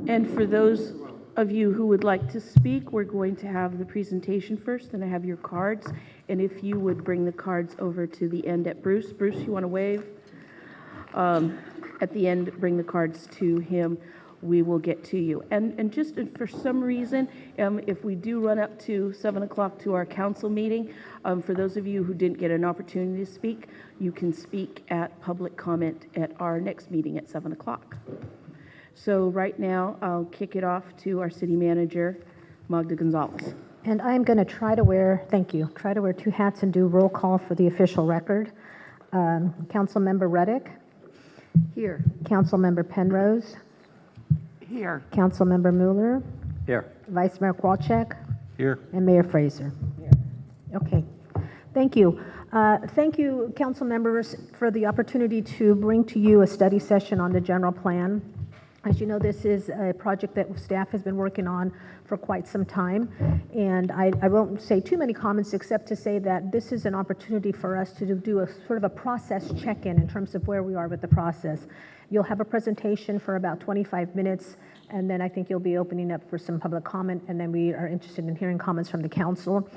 And for those of you who would like to speak, we're going to have the presentation first, and I have your cards. And if you would bring the cards over to the end at Bruce. Bruce, you want to wave? At the end, bring the cards to him. We will get to you. And just for some reason, if we do run up to 7 o'clock to our council meeting, for those of you who didn't get an opportunity to speak, you can speak at public comment at our next meeting at 7 o'clock. So right now, I'll kick it off to our city manager, Magda Gonzalez. And I'm going to try to wear two hats and do roll call for the official record. Councilmember Reddick. Here. Councilmember Penrose. Here. Councilmember Mueller. Here. Vice Mayor Kwolchek. Here. And Mayor Fraser. Here. Okay. Thank you. Thank you, council members, for the opportunity to bring to you a study session on the general plan. As you know, this is a project that staff has been working on for quite some time, and I won't say too many comments except to say that this is an opportunity for us to do a sort of a process check-in in terms of where we are with the process. You'll have a presentation for about 25 minutes, and then I think you'll be opening up for some public comment, and then we are interested in hearing comments from the council.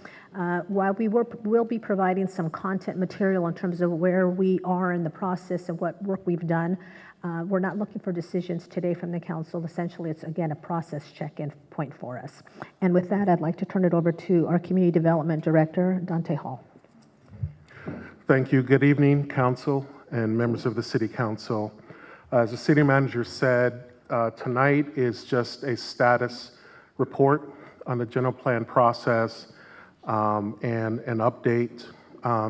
While we'll be providing some content material in terms of where we are in the process of what work we've done, we're not looking for decisions today from the council. Essentially, it's, again, a process check-in point for us. And with that, I'd like to turn it over to our Community Development Director, Dante Hall. Thank you. Good evening, council and members of the City Council. As the City Manager said, tonight is just a status report on the general plan process and an update.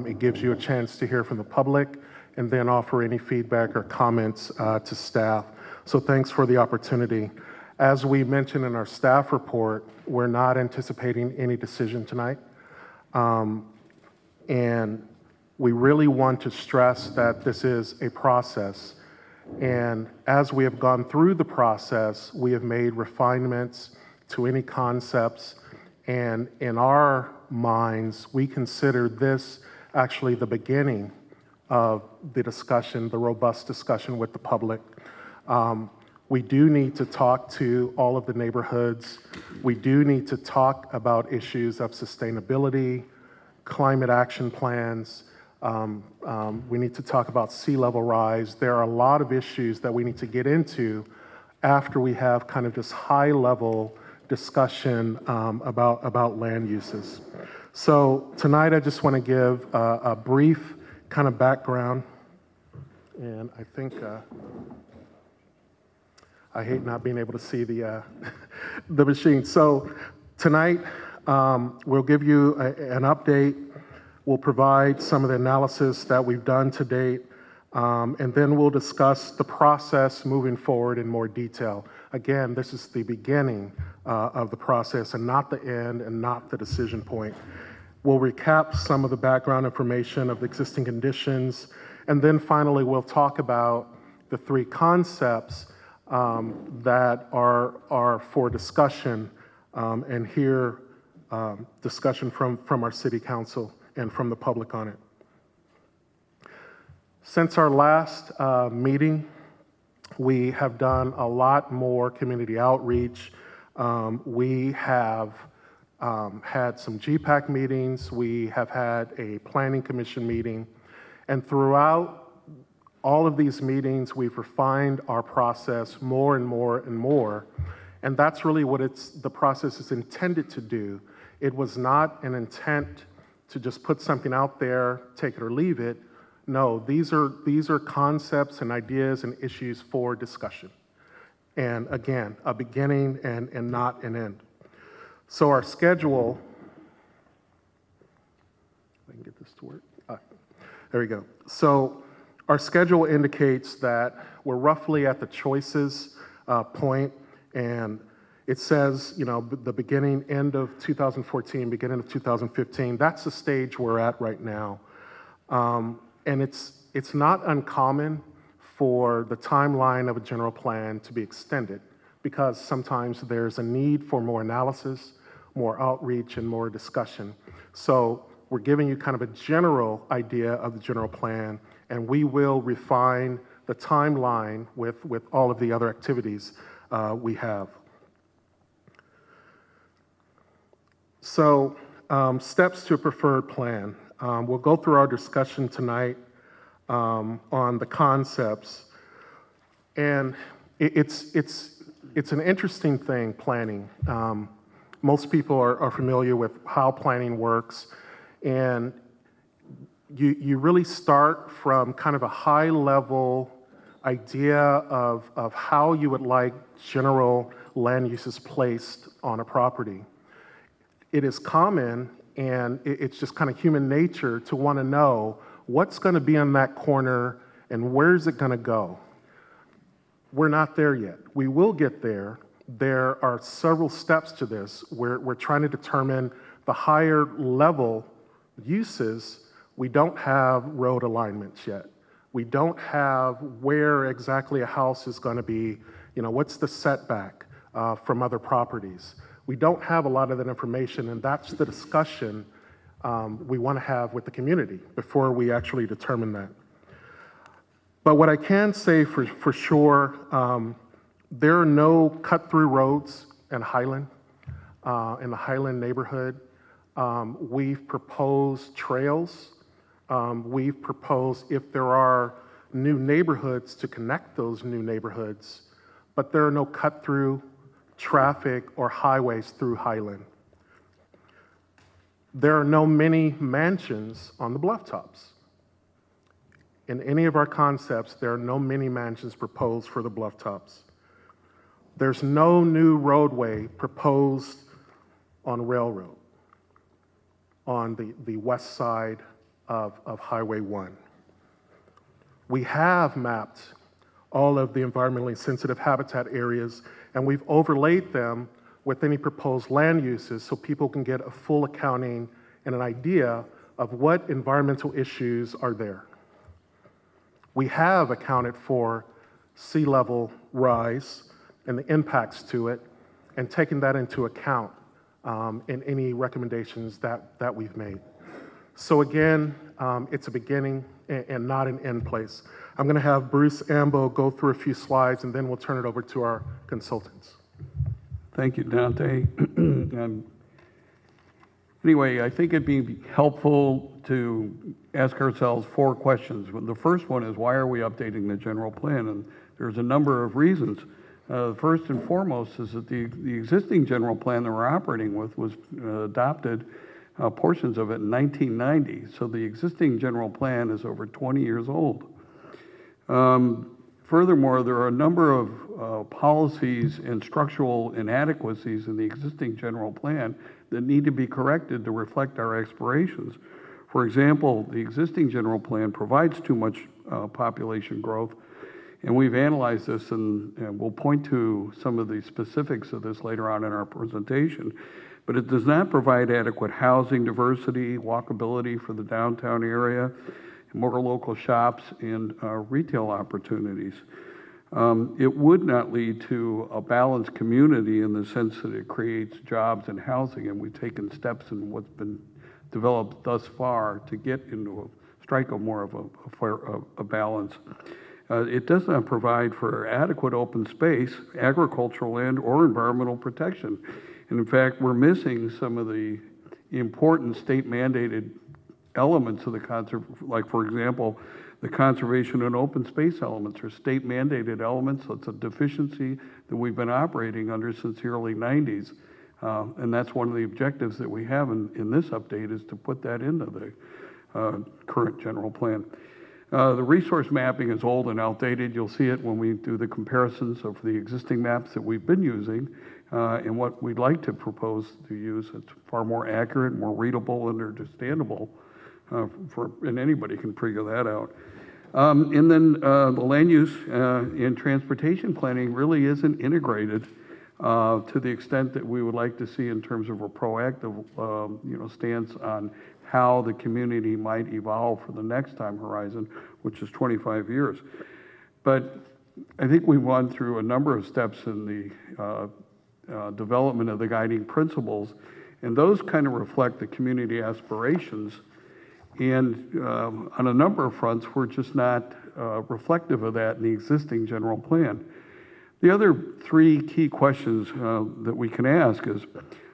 It gives you a chance to hear from the public and then offer any feedback or comments to staff. So thanks for the opportunity. As we mentioned in our staff report, we're not anticipating any decision tonight. And we really want to stress that this is a process. And as we have gone through the process, we have made refinements to any concepts. And in our minds, we consider this actually the beginning of the discussion, the robust discussion with the public. We do need to talk to all of the neighborhoods. We do need to talk about issues of sustainability, climate action plans. We need to talk about sea level rise. There are a lot of issues that we need to get into after we have kind of this high level discussion about land uses. So tonight I just want to give a brief kind of background, and I think I hate not being able to see the the machine. So tonight we'll give you an update. We'll provide some of the analysis that we've done to date, and then we'll discuss the process moving forward in more detail. Again, this is the beginning of the process and not the end and not the decision point. We'll recap some of the background information of the existing conditions, and then finally we'll talk about the three concepts that are for discussion and hear discussion from our City Council and from the public on it. Since our last meeting, we have done a lot more community outreach. We have had some GPAC meetings. We have had a planning commission meeting. And throughout all of these meetings, we've refined our process more and more and more. And that's really what the process is intended to do. It was not an intent to just put something out there, take it or leave it. No, these are concepts and ideas and issues for discussion. And again, a beginning and not an end. So our schedule, if I can get this to work. There we go. So our schedule indicates that we're roughly at the choices point, and it says, you know, the beginning, end of 2014, beginning of 2015. That's the stage we're at right now. And it's not uncommon for the timeline of a general plan to be extended because sometimes there's a need for more analysis, more outreach, and more discussion. So we're giving you kind of a general idea of the general plan, and we will refine the timeline with all of the other activities we have. So, steps to a preferred plan. We'll go through our discussion tonight on the concepts, and it's an interesting thing, planning. Most people are familiar with how planning works, and you really start from kind of a high-level idea of how you would like general land uses placed on a property. It is common, and it's just kind of human nature to want to know what's going to be in that corner and where's it going to go. We're not there yet. We will get there. There are several steps to this. We're trying to determine the higher level uses. We don't have road alignments yet. We don't have where exactly a house is going to be, what's the setback from other properties. We don't have a lot of that information, and that's the discussion we want to have with the community before we actually determine that. But what I can say for sure, there are no cut-through roads in Highland, in the Highland neighborhood. We've proposed trails. We've proposed if there are new neighborhoods to connect those new neighborhoods, but there are no cut-through traffic or highways through Highland. There are no mini mansions on the bluff tops. In any of our concepts, there are no mini mansions proposed for the bluff tops. There's no new roadway proposed on Railroad, on the west side of Highway 1. We have mapped all of the environmentally sensitive habitat areas, and we've overlaid them with any proposed land uses so people can get a full accounting and an idea of what environmental issues are there. We have accounted for sea level rise and the impacts to it, and taken that into account in any recommendations that we've made. So again, it's a beginning and not an end place. I'm going to have Bruce Ambo go through a few slides, and then we'll turn it over to our consultants. Thank you, Dante. Anyway, I think it'd be helpful to ask ourselves 4 questions. The first one is, why are we updating the general plan? And there's a number of reasons. First and foremost is that the existing general plan that we're operating with was adopted, portions of it, in 1990. So the existing general plan is over 20 years old. Furthermore, there are a number of policies and structural inadequacies in the existing general plan that need to be corrected to reflect our aspirations. For example, the existing general plan provides too much population growth, and we've analyzed this, and we'll point to some of the specifics of this later on in our presentation. But it does not provide adequate housing diversity, walkability for the downtown area, more local shops, and retail opportunities. It would not lead to a balanced community in the sense that it creates jobs and housing, and we've taken steps in what's been developed thus far to get into strike a more of a balance. It does not provide for adequate open space, agricultural land, or environmental protection. And in fact, we're missing some of the important state-mandated elements of the conservation, like, for example, the conservation and open space elements are state-mandated elements. So it's a deficiency that we've been operating under since the early 90s. And that's one of the objectives that we have in this update, is to put that into the current general plan. The resource mapping is old and outdated. You'll see it when we do the comparisons of the existing maps that we've been using and what we'd like to propose to use. It's far more accurate, more readable, and understandable, and anybody can figure that out. And then the land use and transportation planning really isn't integrated to the extent that we would like to see in terms of a proactive stance on how the community might evolve for the next time horizon, which is 25 years. But I think we've gone through a number of steps in the development of the guiding principles, and those kind of reflect the community aspirations. And on a number of fronts, we're just not reflective of that in the existing general plan. The other three key questions that we can ask is,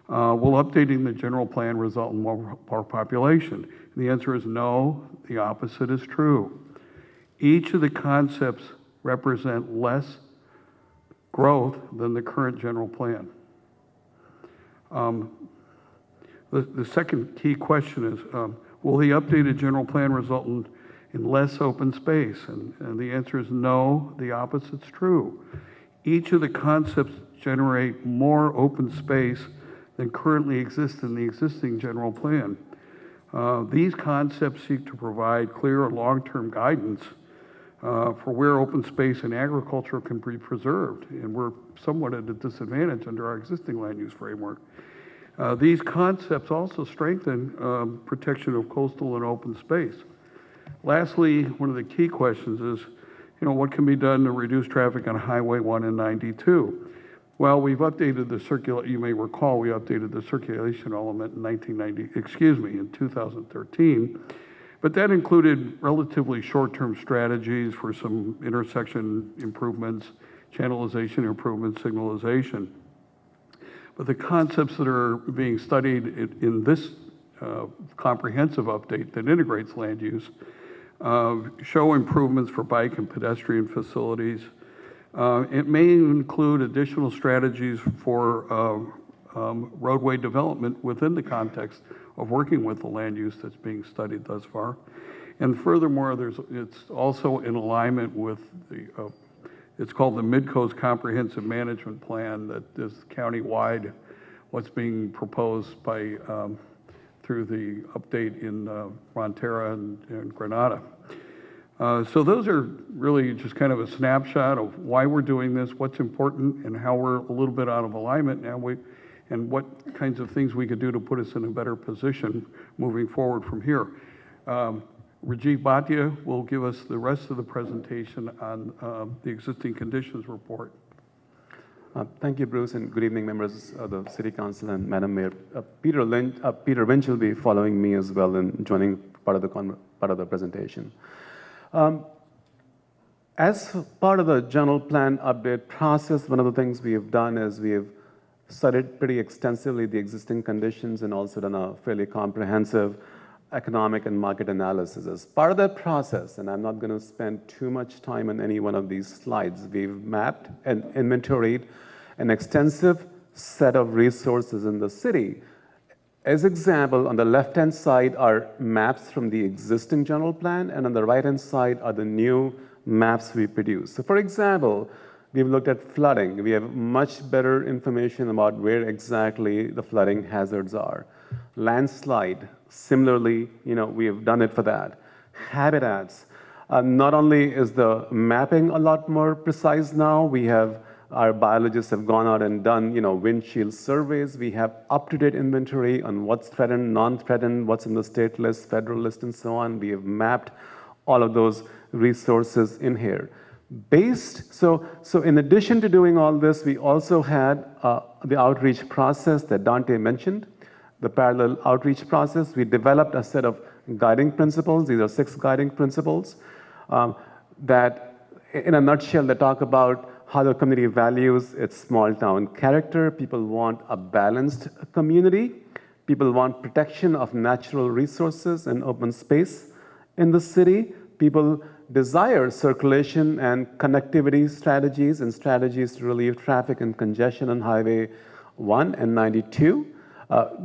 will updating the general plan result in more population? And the answer is no, the opposite is true. Each of the concepts represent less growth than the current general plan. The second key question is, will the updated general plan result in less open space? And the answer is no, the opposite's true. Each of the concepts generate more open space than currently exists in the existing general plan. These concepts seek to provide clear long-term guidance for where open space and agriculture can be preserved, and we're somewhat at a disadvantage under our existing land use framework. These concepts also strengthen protection of coastal and open space. Lastly, one of the key questions is, what can be done to reduce traffic on Highway 1 and 92? Well, we've updated the you may recall we updated the circulation element in 2013, but that included relatively short-term strategies for some intersection improvements, channelization improvements, signalization. But the concepts that are being studied in this comprehensive update that integrates land use show improvements for bike and pedestrian facilities. It may include additional strategies for roadway development within the context of working with the land use that's being studied thus far. And furthermore, it's also in alignment with the, it's called the Midcoast Comprehensive Management Plan that is county-wide, what's being proposed by, through the update in Montera and Granada. So those are really just kind of a snapshot of why we're doing this, what's important, and how we're a little bit out of alignment now, and what kinds of things we could do to put us in a better position moving forward from here. Rajiv Bhatia will give us the rest of the presentation on the existing conditions report. Thank you, Bruce, and good evening, members of the City Council and Madam Mayor. Peter Lynch will be following me as well and joining part of the presentation. As part of the general plan update process, one of the things we have done is we have studied pretty extensively the existing conditions and also done a fairly comprehensive economic and market analysis. As part of that process, and I'm not going to spend too much time on any one of these slides, we've mapped and inventoried an extensive set of resources in the city. As example, on the left-hand side are maps from the existing general plan, and on the right-hand side are the new maps we produce. So for example, we've looked at flooding. We have much better information about where exactly the flooding hazards are. Landslide, similarly, we have done it for that. Habitats, not only is the mapping a lot more precise now, our biologists have gone out and done, windshield surveys. We have up-to-date inventory on what's threatened, non-threatened, what's in the state list, federal list, and so on. We have mapped all of those resources in here. So in addition to doing all this, we also had the outreach process that Dante mentioned, the parallel outreach process. We developed a set of guiding principles. These are 6 guiding principles that, in a nutshell, they talk about how the community values its small town character. People want a balanced community. People want protection of natural resources and open space in the city. People desire circulation and connectivity strategies and strategies to relieve traffic and congestion on Highway 1 and 92.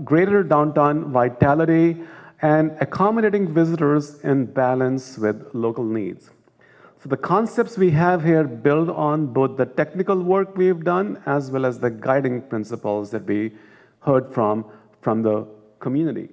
Greater downtown vitality and accommodating visitors in balance with local needs. So the concepts we have here build on both the technical work we've done as well as the guiding principles that we heard from the community.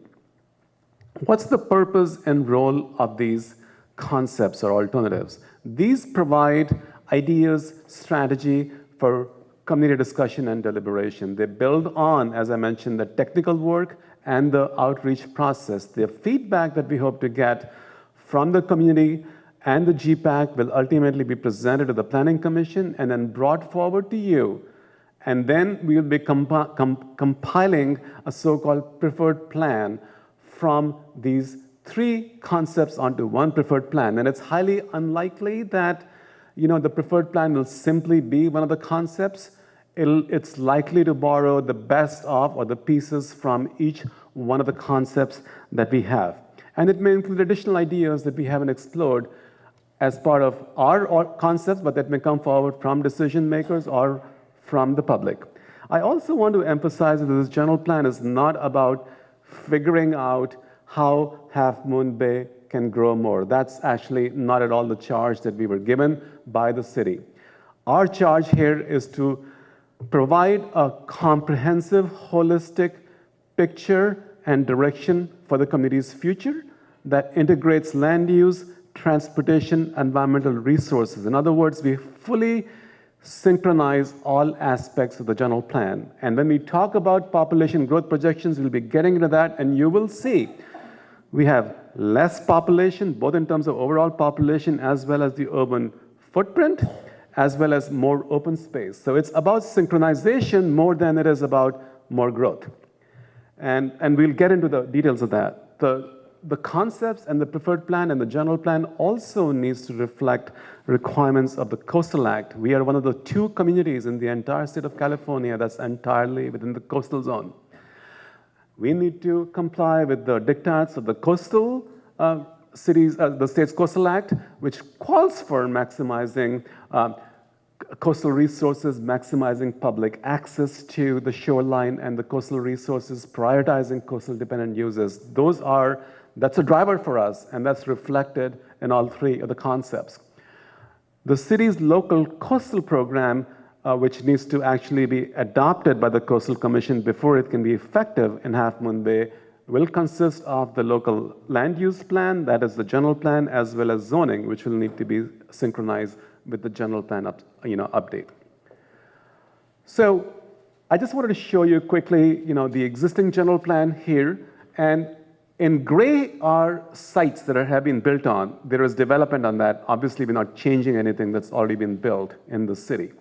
What's the purpose and role of these concepts or alternatives? These provide ideas, strategy for community discussion and deliberation. They build on, as I mentioned, the technical work and the outreach process. The feedback that we hope to get from the community and the GPAC will ultimately be presented to the Planning Commission and then brought forward to you. And then we will be compiling a so-called preferred plan from these 3 concepts onto one preferred plan. And it's highly unlikely that the preferred plan will simply be one of the concepts. It's likely to borrow the best of or the pieces from each one of the concepts that we have. And it may include additional ideas that we haven't explored as part of our concepts, but that may come forward from decision makers or from the public. I also want to emphasize that this general plan is not about figuring out how Half Moon Bay can grow more. That's actually not at all the charge that we were given by the city. Our charge here is to provide a comprehensive, holistic picture and direction for the community's future that integrates land use, transportation, environmental resources. In other words, we fully synchronize all aspects of the general plan. And when we talk about population growth projections, we'll be getting into that, and you will see we have less population, both in terms of overall population as well as the urban footprint, as well as more open space. So it's about synchronization more than it is about more growth. And we'll get into the details of that. The concepts and the preferred plan and the general plan also needs to reflect requirements of the Coastal Act. We are one of the 2 communities in the entire state of California that's entirely within the coastal zone. We need to comply with the diktats of the coastal the state's Coastal Act, which calls for maximizing coastal resources, maximizing public access to the shoreline and the coastal resources, prioritizing coastal dependent uses. That's a driver for us, and that's reflected in all 3 of the concepts. The city's local coastal program, which needs to actually be adopted by the Coastal Commission before it can be effective in Half Moon Bay, will consist of the local land use plan, that is the general plan, as well as zoning, which will need to be synchronized with the general plan update. So I just wanted to show you quickly the existing general plan here. And in gray are sites that have been built on. There is development on that. Obviously, we're not changing anything that's already been built in the city.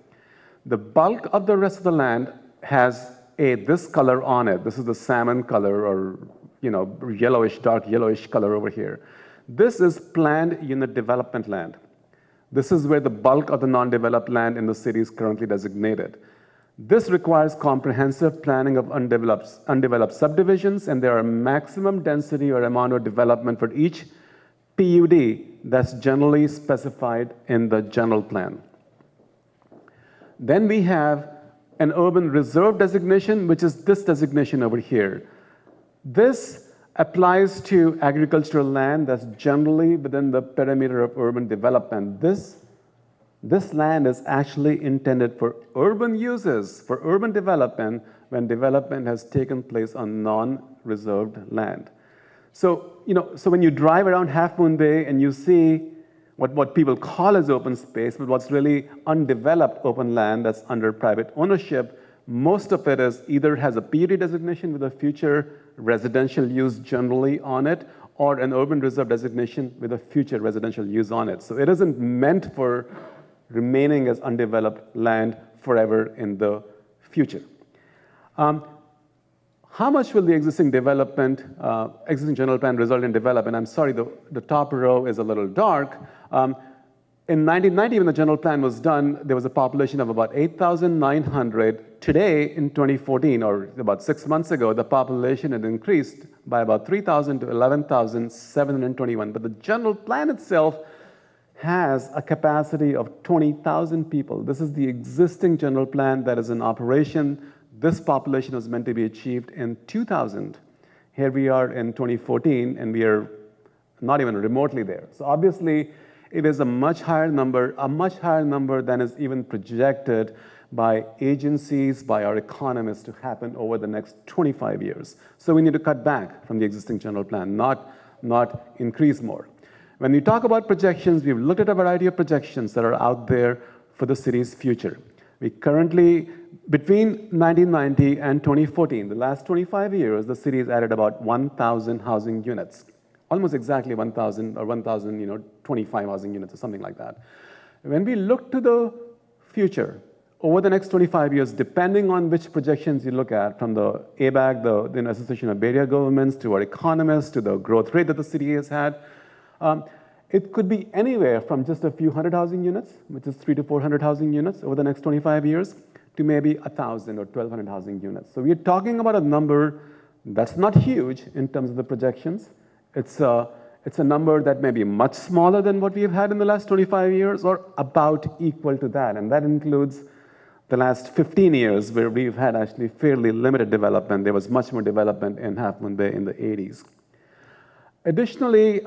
The bulk of the rest of the land has this color on it. This is the salmon color or yellowish, dark yellowish color over here. This is planned unit development land. This is where the bulk of the non-developed land in the city is currently designated. This requires comprehensive planning of undeveloped subdivisions, and there are maximum density or amount of development for each PUD that's generally specified in the general plan. Then we have an urban reserve designation, which is this designation over here. This applies to agricultural land that's generally within the perimeter of urban development. This land is actually intended for urban uses, for urban development, when development has taken place on non-reserved land. So when you drive around Half Moon Bay and you see what people call as open space, but what's really undeveloped open land that's under private ownership, most of it is either has a PUD designation with a future residential use generally on it, or an urban reserve designation with a future residential use on it. So it isn't meant for remaining as undeveloped land forever in the future. How much will the existing development, existing general plan result in development? I'm sorry, the top row is a little dark. In 1990, when the general plan was done, there was a population of about 8,900. Today, in 2014, or about 6 months ago, the population had increased by about 3,000 to 11,721. But the general plan itself has a capacity of 20,000 people. This is the existing general plan that is in operation. This population was meant to be achieved in 2000. Here we are in 2014, and we are not even remotely there. So obviously, it is a much higher number than is even projected by agencies, by our economists, to happen over the next 25 years. So we need to cut back from the existing general plan, not increase more. When we talk about projections, we've looked at a variety of projections that are out there for the city's future. We currently, between 1990 and 2014, the last 25 years, the city has added about 1,000 housing units. Almost exactly 1,000 or 1,025 housing units or something like that. When we look to the future, over the next 25 years, depending on which projections you look at, from the ABAG, the Association of Bay Area Governments, to our economists, to the growth rate that the city has had, It could be anywhere from just a few hundred housing units, which is 300 to 400 housing units over the next 25 years, to maybe 1,000 or 1,200 housing units. So we're talking about a number that's not huge in terms of the projections. It's a number that may be much smaller than what we've had in the last 25 years or about equal to that. And that includes the last 15 years where we've had actually fairly limited development. There was much more development in Half Moon Bay in the 80s. Additionally,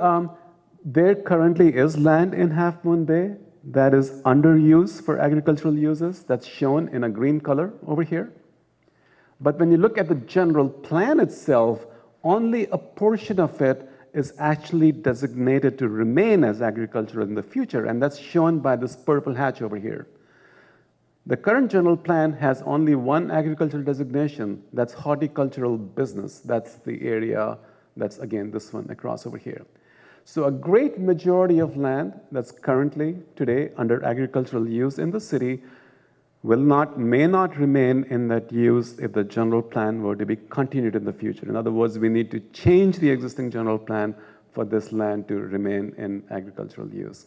there currently is land in Half Moon Bay that is under use for agricultural uses. That's shown in a green color over here. But when you look at the general plan itself, only a portion of it is actually designated to remain as agricultural in the future, and that's shown by this purple hatch over here. The current general plan has only one agricultural designation, that's horticultural business. That's the area, that's again this one across over here. So a great majority of land that's currently today under agricultural use in the city may not remain in that use if the general plan were to be continued in the future. In other words, we need to change the existing general plan for this land to remain in agricultural use.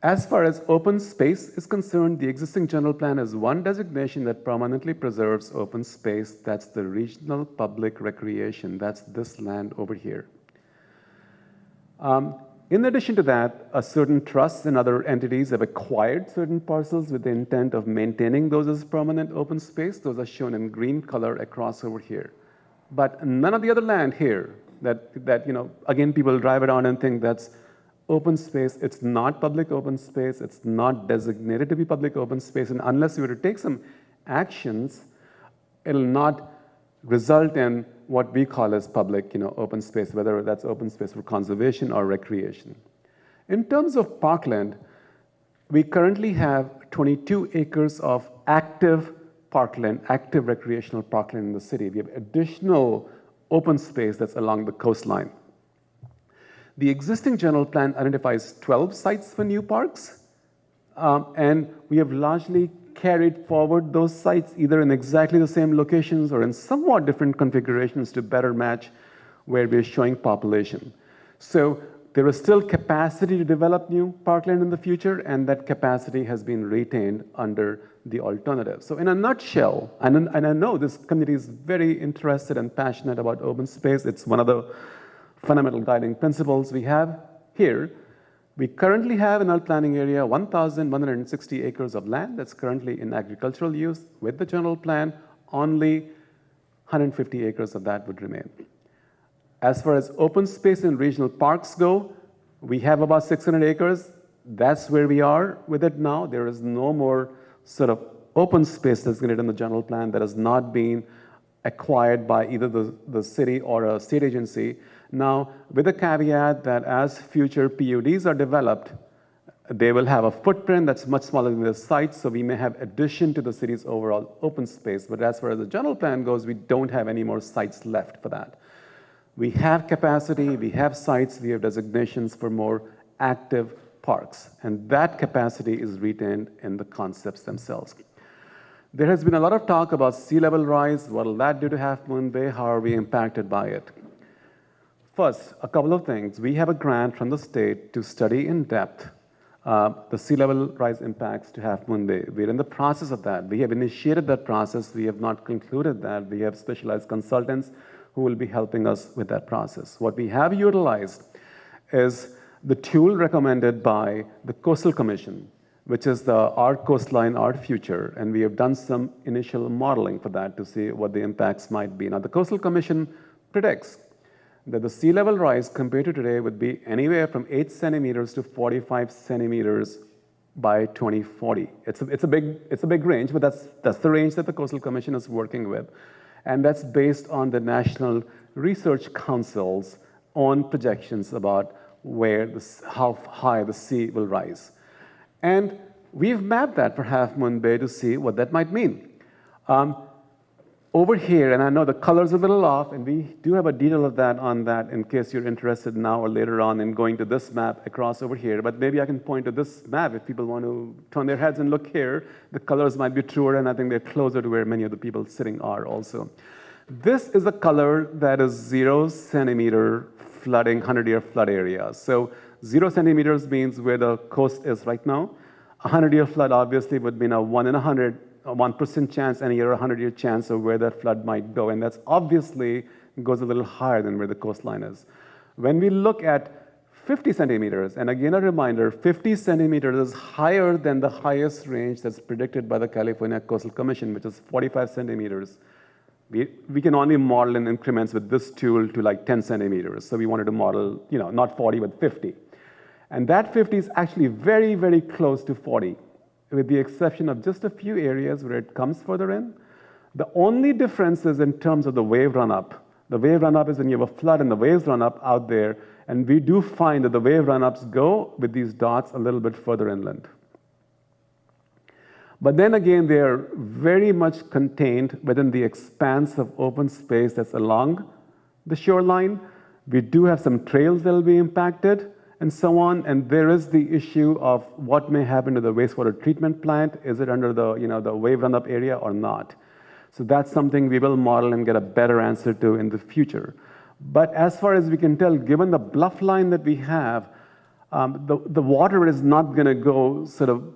As far as open space is concerned, the existing general plan has one designation that permanently preserves open space. That's the regional public recreation. That's this land over here. In addition to that, certain trusts and other entities have acquired certain parcels with the intent of maintaining those as permanent open space. Those are shown in green color across over here. But none of the other land here that again, people drive around and think that's open space. It's not public open space. It's not designated to be public open space. And unless we were to take some actions, it'll not result in what we call as public, open space, whether that's open space for conservation or recreation. In terms of parkland, we currently have 22 acres of active parkland, active recreational parkland in the city. We have additional open space that's along the coastline. The existing general plan identifies 12 sites for new parks, and we have largely carried forward those sites either in exactly the same locations or in somewhat different configurations to better match where we're showing population. So there is still capacity to develop new parkland in the future, and that capacity has been retained under the alternative. So in a nutshell, and I know this committee is very interested and passionate about open space. It's one of the fundamental guiding principles we have here. We currently have in our planning area 1,160 acres of land that's currently in agricultural use. With the general plan, only 150 acres of that would remain. As far as open space and regional parks go, we have about 600 acres. That's where we are with it now. There is no more sort of open space designated in the general plan that has not been acquired by either the city or a state agency. Now, with the caveat that as future PUDs are developed, they will have a footprint that's much smaller than the site, so we may have addition to the city's overall open space. But as far as the general plan goes, we don't have any more sites left for that. We have capacity, we have sites, we have designations for more active parks, and that capacity is retained in the concepts themselves. There has been a lot of talk about sea level rise. What will that do to Half Moon Bay? How are we impacted by it? First, a couple of things. We have a grant from the state to study in depth the sea level rise impacts to Half Moon Bay. We're in the process of that. We have initiated that process. We have not concluded that. We have specialized consultants who will be helping us with that process. What we have utilized is the tool recommended by the Coastal Commission, which is the Our Coastline, Our Future, and we have done some initial modeling for that to see what the impacts might be. Now, the Coastal Commission predicts that the sea level rise compared to today would be anywhere from 8 centimeters to 45 centimeters by 2040. It's a big range, but that's the range that the Coastal Commission is working with. And that's based on the National Research Council's own projections about how high the sea will rise. And we've mapped that for Half Moon Bay to see what that might mean. Over here, and I know the color's a little off, and we do have a detail of that on that in case you're interested now or later on in going to this map across over here. But maybe I can point to this map if people want to turn their heads and look here. The colors might be truer, and I think they're closer to where many of the people sitting are also. This is a color that is 0 centimeter flooding, 100-year flood area. So 0 centimeters means where the coast is right now. 100-year flood obviously would mean a 1 in 100, a 1% chance, any year, a 100-year chance of where that flood might go. And that's obviously goes a little higher than where the coastline is. When we look at 50 centimeters, and again a reminder, 50 centimeters is higher than the highest range that's predicted by the California Coastal Commission, which is 45 centimeters. We can only model in increments with this tool to like 10 centimeters. So we wanted to model, not 40, but 50. And that 50 is actually very, very close to 40, with the exception of just a few areas where it comes further in. The only difference is in terms of the wave run-up. The wave run-up is when you have a flood and the waves run up out there, and we do find that the wave run-ups go with these dots a little bit further inland. But then again, they are very much contained within the expanse of open space that's along the shoreline. We do have some trails that will be impacted and so on, and there is the issue of what may happen to the wastewater treatment plant. Is it under the, the wave run-up area or not? So that's something we will model and get a better answer to in the future. But as far as we can tell, given the bluff line that we have, the water is not going to go sort of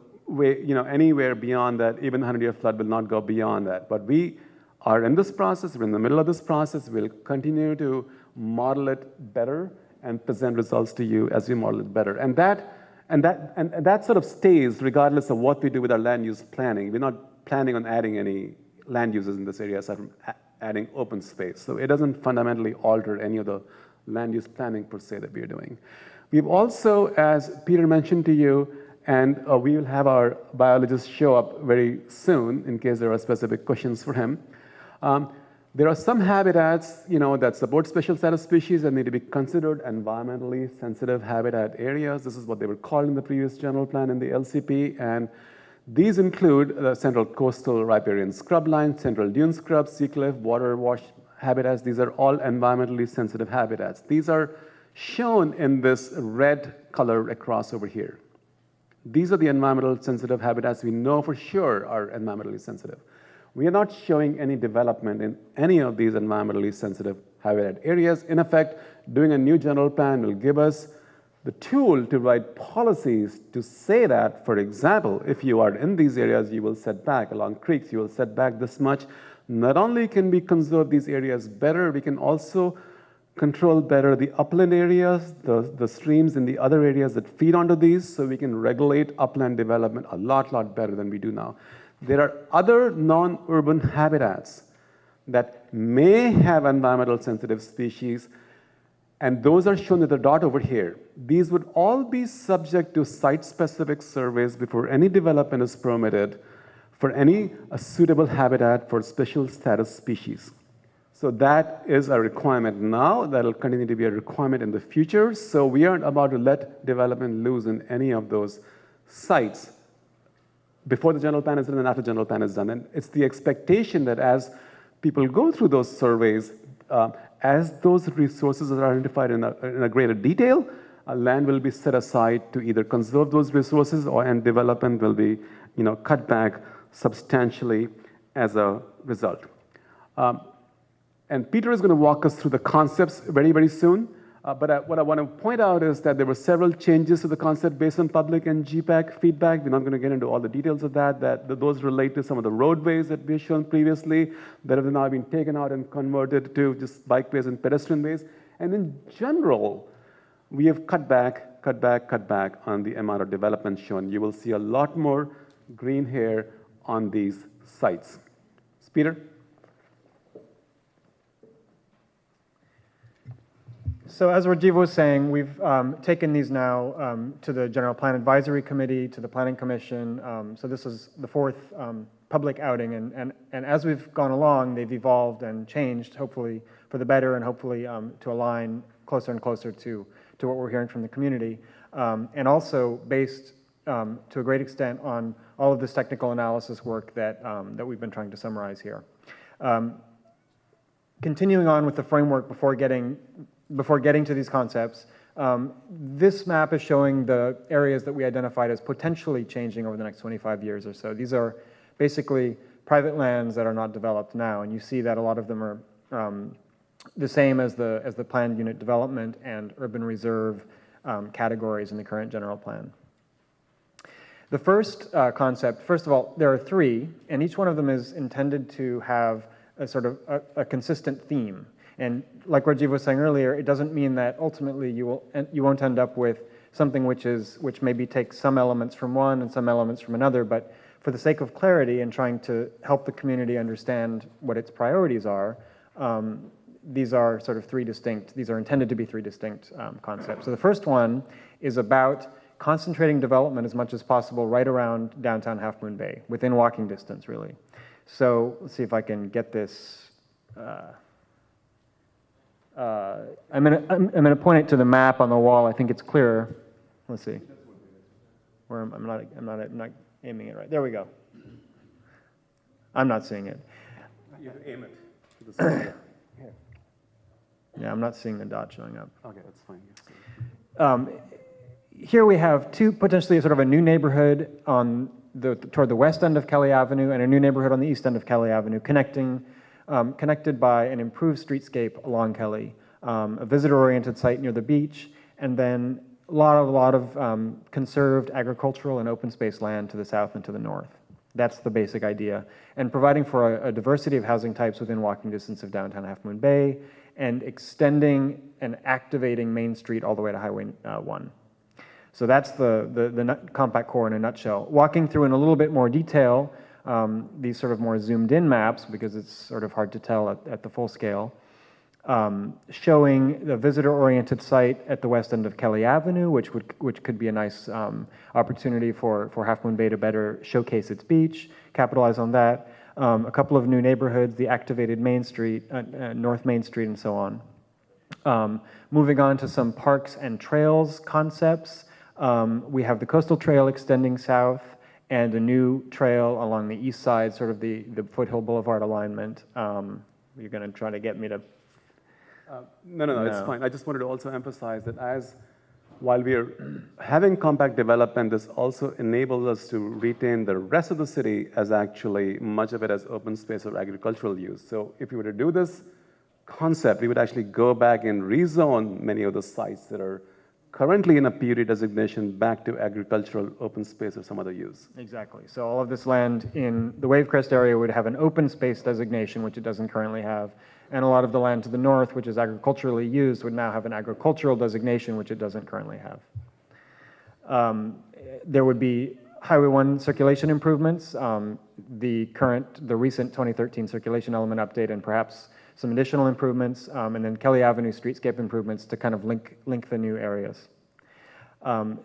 anywhere beyond that. Even 100-year flood will not go beyond that. But we are in this process. We're in the middle of this process. We'll continue to model it better and present results to you as we model it better. And that sort of stays regardless of what we do with our land use planning. We're not planning on adding any land uses in this area aside from adding open space. So it doesn't fundamentally alter any of the land use planning per se that we're doing. We've also, as Peter mentioned to you, and we will have our biologist show up very soon in case there are specific questions for him. There are some habitats, that support special status species that need to be considered environmentally sensitive habitat areas. This is what they were called in the previous general plan in the LCP. And these include the central coastal riparian scrubline, central dune scrub, sea cliff, water wash habitats. These are all environmentally sensitive habitats. These are shown in this red color across over here. These are the environmental sensitive habitats we know for sure are environmentally sensitive. We are not showing any development in any of these environmentally sensitive habitat areas. In effect, doing a new general plan will give us the tool to write policies to say that, for example, if you are in these areas, you will set back along creeks, you will set back this much. Not only can we conserve these areas better, we can also control better the upland areas, the streams in the other areas that feed onto these, so we can regulate upland development a lot better than we do now. There are other non-urban habitats that may have environmental sensitive species, and those are shown with the dot over here. These would all be subject to site-specific surveys before any development is permitted for any suitable habitat for special status species. So that is a requirement now. That will continue to be a requirement in the future. So we aren't about to let development loose in any of those sites before the general plan is done and after the general plan is done. And it's the expectation that as people go through those surveys, as those resources are identified in a greater detail, land will be set aside to either conserve those resources and development will be cut back substantially as a result. And Peter is going to walk us through the concepts very, very soon. But what I want to point out is that there were several changes to the concept based on public and GPAC feedback. We're not going to get into all the details of that. Those relate to some of the roadways that we've shown previously that have now been taken out and converted to just bikeways and pedestrian ways. And in general, we have cut back on the amount of development shown. You will see a lot more green here on these sites. Peter? So as Rajiv was saying, we've taken these now to the General Plan Advisory Committee, to the Planning Commission. So this is the fourth public outing, and as we've gone along, they've evolved and changed, hopefully for the better, and hopefully to align closer and closer to what we're hearing from the community, and also based to a great extent on all of this technical analysis work that we've been trying to summarize here. Continuing on with the framework before getting to these concepts, this map is showing the areas that we identified as potentially changing over the next 25 years or so. These are basically private lands that are not developed now, and you see that a lot of them are the same as the planned unit development and urban reserve categories in the current general plan. The first concept, first of all, there are three, and each one of them is intended to have a sort of a consistent theme. And like Rajiv was saying earlier, it doesn't mean that ultimately you won't end up with something which maybe takes some elements from one and some elements from another, but for the sake of clarity and trying to help the community understand what its priorities are, these are sort of these are intended to be three distinct concepts. So the first one is about concentrating development as much as possible right around downtown Half Moon Bay, within walking distance, really. So let's see if I can get this. I'm gonna point it to the map on the wall. I think it's clearer. Let's see. Where I'm not aiming it right. There we go. I'm not seeing it. You have to aim it to the center. Yeah, I'm not seeing the dot showing up. Okay, that's fine. Here we have potentially sort of a new neighborhood toward the west end of Kelly Avenue and a new neighborhood on the east end of Kelly Avenue, connected by an improved streetscape along Kelly, a visitor-oriented site near the beach, and then a lot of conserved agricultural and open space land to the south and to the north. That's the basic idea. And providing for a diversity of housing types within walking distance of downtown Half Moon Bay, and extending and activating Main Street all the way to Highway 1. So that's the compact core in a nutshell. Walking through in a little bit more detail, these sort of more zoomed in maps, because it's sort of hard to tell at the full scale, showing the visitor-oriented site at the west end of Kelly Avenue, which could be a nice opportunity for Half Moon Bay to better showcase its beach, capitalize on that. A couple of new neighborhoods, the activated Main Street, North Main Street, and so on. Moving on to some parks and trails concepts, we have the Coastal Trail extending south, and a new trail along the east side, sort of the Foothill Boulevard alignment. You're going to try to get me to... No, it's fine. I just wanted to also emphasize that while we are having compact development, this also enables us to retain the rest of the city as actually much of it as open space or agricultural use. So if we were to do this concept, we would actually go back and rezone many of the sites that are currently in a PUD designation back to agricultural, open space, or some other use. Exactly. So all of this land in the Wavecrest area would have an open space designation, which it doesn't currently have. And a lot of the land to the north, which is agriculturally used, would now have an agricultural designation, which it doesn't currently have. There would be Highway 1 circulation improvements, the recent 2013 circulation element update, and perhaps some additional improvements, and then Kelly Avenue streetscape improvements to kind of link the new areas.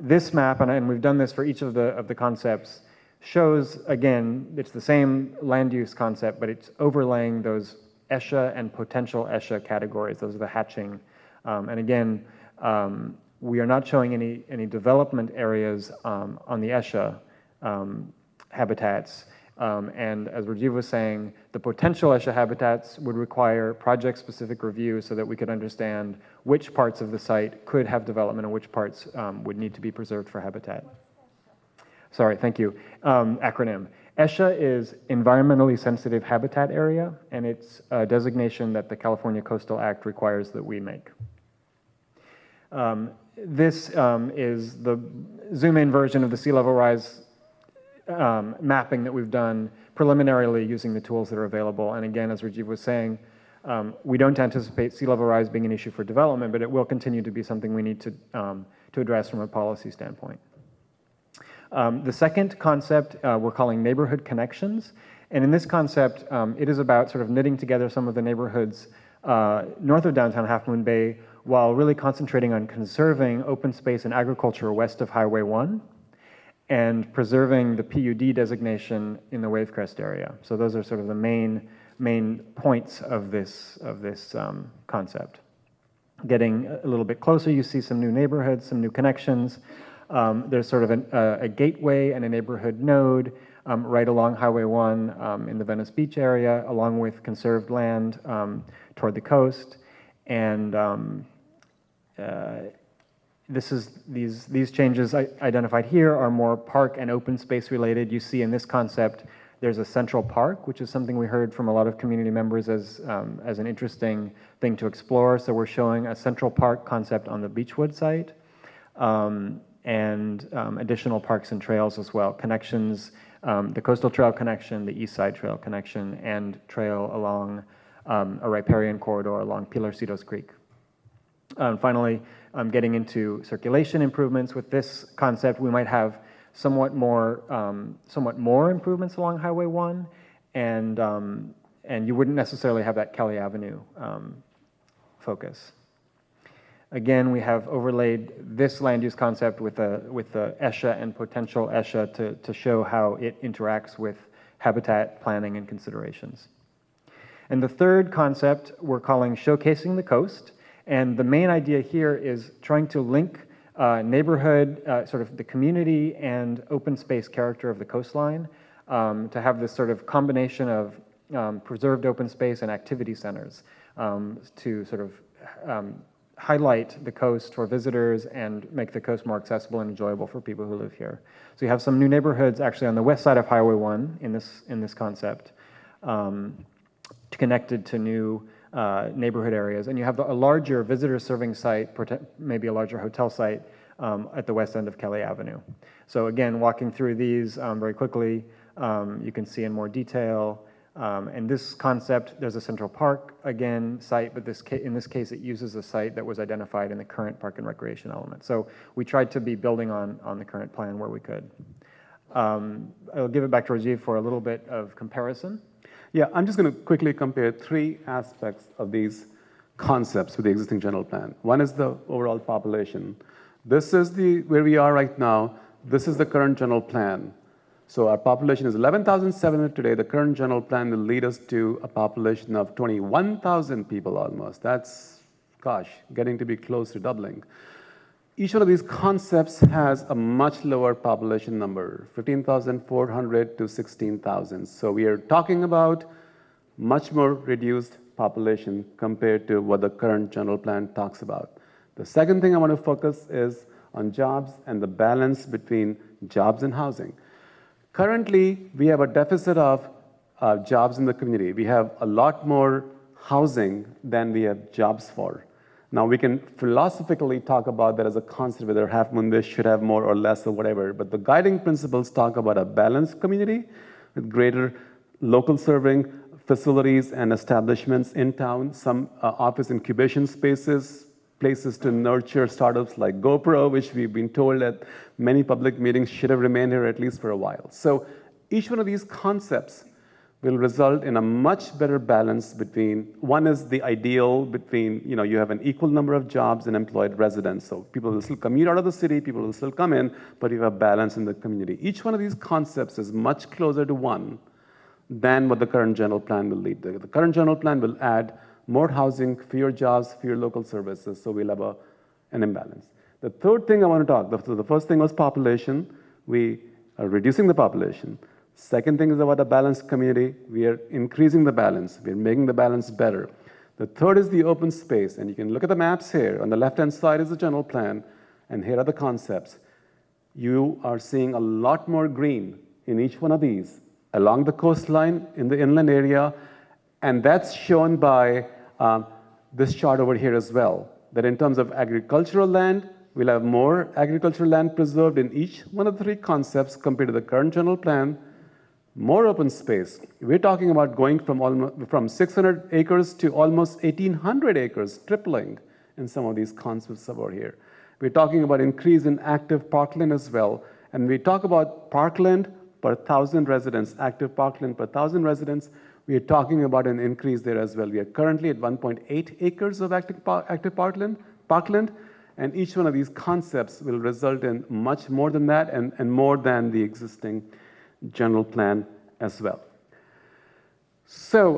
This map, and we've done this for each of the concepts, shows, again, it's the same land use concept, but it's overlaying those ESHA and potential ESHA categories. Those are the hatching. And again, we are not showing any development areas on the ESHA habitats. And as Rajiv was saying, the potential ESHA habitats would require project-specific review so that we could understand which parts of the site could have development and which parts would need to be preserved for habitat. Sorry, thank you. Acronym. ESHA is Environmentally Sensitive Habitat Area, and it's a designation that the California Coastal Act requires that we make. This is the zoom-in version of the sea level rise mapping that we've done preliminarily using the tools that are available. And again, as Rajiv was saying, we don't anticipate sea level rise being an issue for development, but it will continue to be something we need to address from a policy standpoint. The second concept we're calling neighborhood connections. And in this concept, it is about sort of knitting together some of the neighborhoods north of downtown Half Moon Bay while really concentrating on conserving open space and agriculture west of Highway 1 and preserving the PUD designation in the Wavecrest area. So those are sort of the main points of this concept. Getting a little bit closer, you see some new neighborhoods, some new connections. There's sort of a gateway and a neighborhood node right along Highway 1 in the Venice Beach area, along with conserved land toward the coast. And these changes identified here are more park and open space related. You see in this concept There's a central park, which is something we heard from a lot of community members as an interesting thing to explore. So we're showing a central park concept on the Beechwood site, and additional parks and trails as well. Connections, the Coastal Trail connection, the East Side Trail connection, and trail along a riparian corridor along Pilarcitos Creek. Finally, getting into circulation improvements. With this concept, we might have somewhat more improvements along Highway 1, and you wouldn't necessarily have that Kelly Avenue focus. Again, we have overlaid this land use concept with the ESHA and potential ESHA to show how it interacts with habitat planning and considerations. And the third concept we're calling Showcasing the Coast. And the main idea here is trying to link neighborhood, sort of the community and open space character of the coastline to have this sort of combination of preserved open space and activity centers to sort of highlight the coast for visitors and make the coast more accessible and enjoyable for people who live here. So you have some new neighborhoods actually on the west side of Highway 1 in this concept, connected to new neighborhood areas. And you have a larger visitor serving site, maybe a larger hotel site at the west end of Kelly Avenue. So again, walking through these very quickly, you can see in more detail. And this concept, there's a Central Park, again, site, but in this case, it uses a site that was identified in the current park and recreation element. So we tried to be building on the current plan where we could. I'll give it back to Rajiv for a little bit of comparison. Yeah, I'm just going to quickly compare three aspects of these concepts with the existing general plan. One is the overall population. This is where we are right now. This is the current general plan. So our population is 11,700 today. The current general plan will lead us to a population of 21,000 people almost. That's, gosh, getting to be close to doubling. Each one of these concepts has a much lower population number, 15,400 to 16,000. So we are talking about much more reduced population compared to what the current general plan talks about. The second thing I want to focus is on jobs and the balance between jobs and housing. Currently, we have a deficit of jobs in the community. We have a lot more housing than we have jobs for. Now, we can philosophically talk about that as a concept, whether Half Moon Bay should have more or less or whatever, but the guiding principles talk about a balanced community with greater local serving facilities and establishments in town, some office incubation spaces, places to nurture startups like GoPro, which we've been told at many public meetings should have remained here at least for a while. So each one of these concepts will result in a much better balance between, one is the ideal between, you have an equal number of jobs and employed residents. So people will still commute out of the city, people will still come in, but you have balance in the community. Each one of these concepts is much closer to one than what the current general plan will lead to. The current general plan will add more housing, fewer jobs, fewer local services, so we'll have an imbalance. The third thing I want to talk, the first thing was population. We are reducing the population. Second thing is about a balanced community. We are increasing the balance. We're making the balance better. The third is the open space, and you can look at the maps here. On the left-hand side is the general plan, and here are the concepts. You are seeing a lot more green in each one of these, along the coastline, in the inland area, and that's shown by this chart over here as well, that in terms of agricultural land, we'll have more agricultural land preserved in each one of the three concepts compared to the current general plan. More open space. We're talking about going from 600 acres to almost 1,800 acres, tripling in some of these concepts over here. We're talking about increase in active parkland as well. And we talk about parkland per 1,000 residents, active parkland per 1,000 residents. We are talking about an increase there as well. We are currently at 1.8 acres of active parkland, and each one of these concepts will result in much more than that and more than the existing general plan as well. So,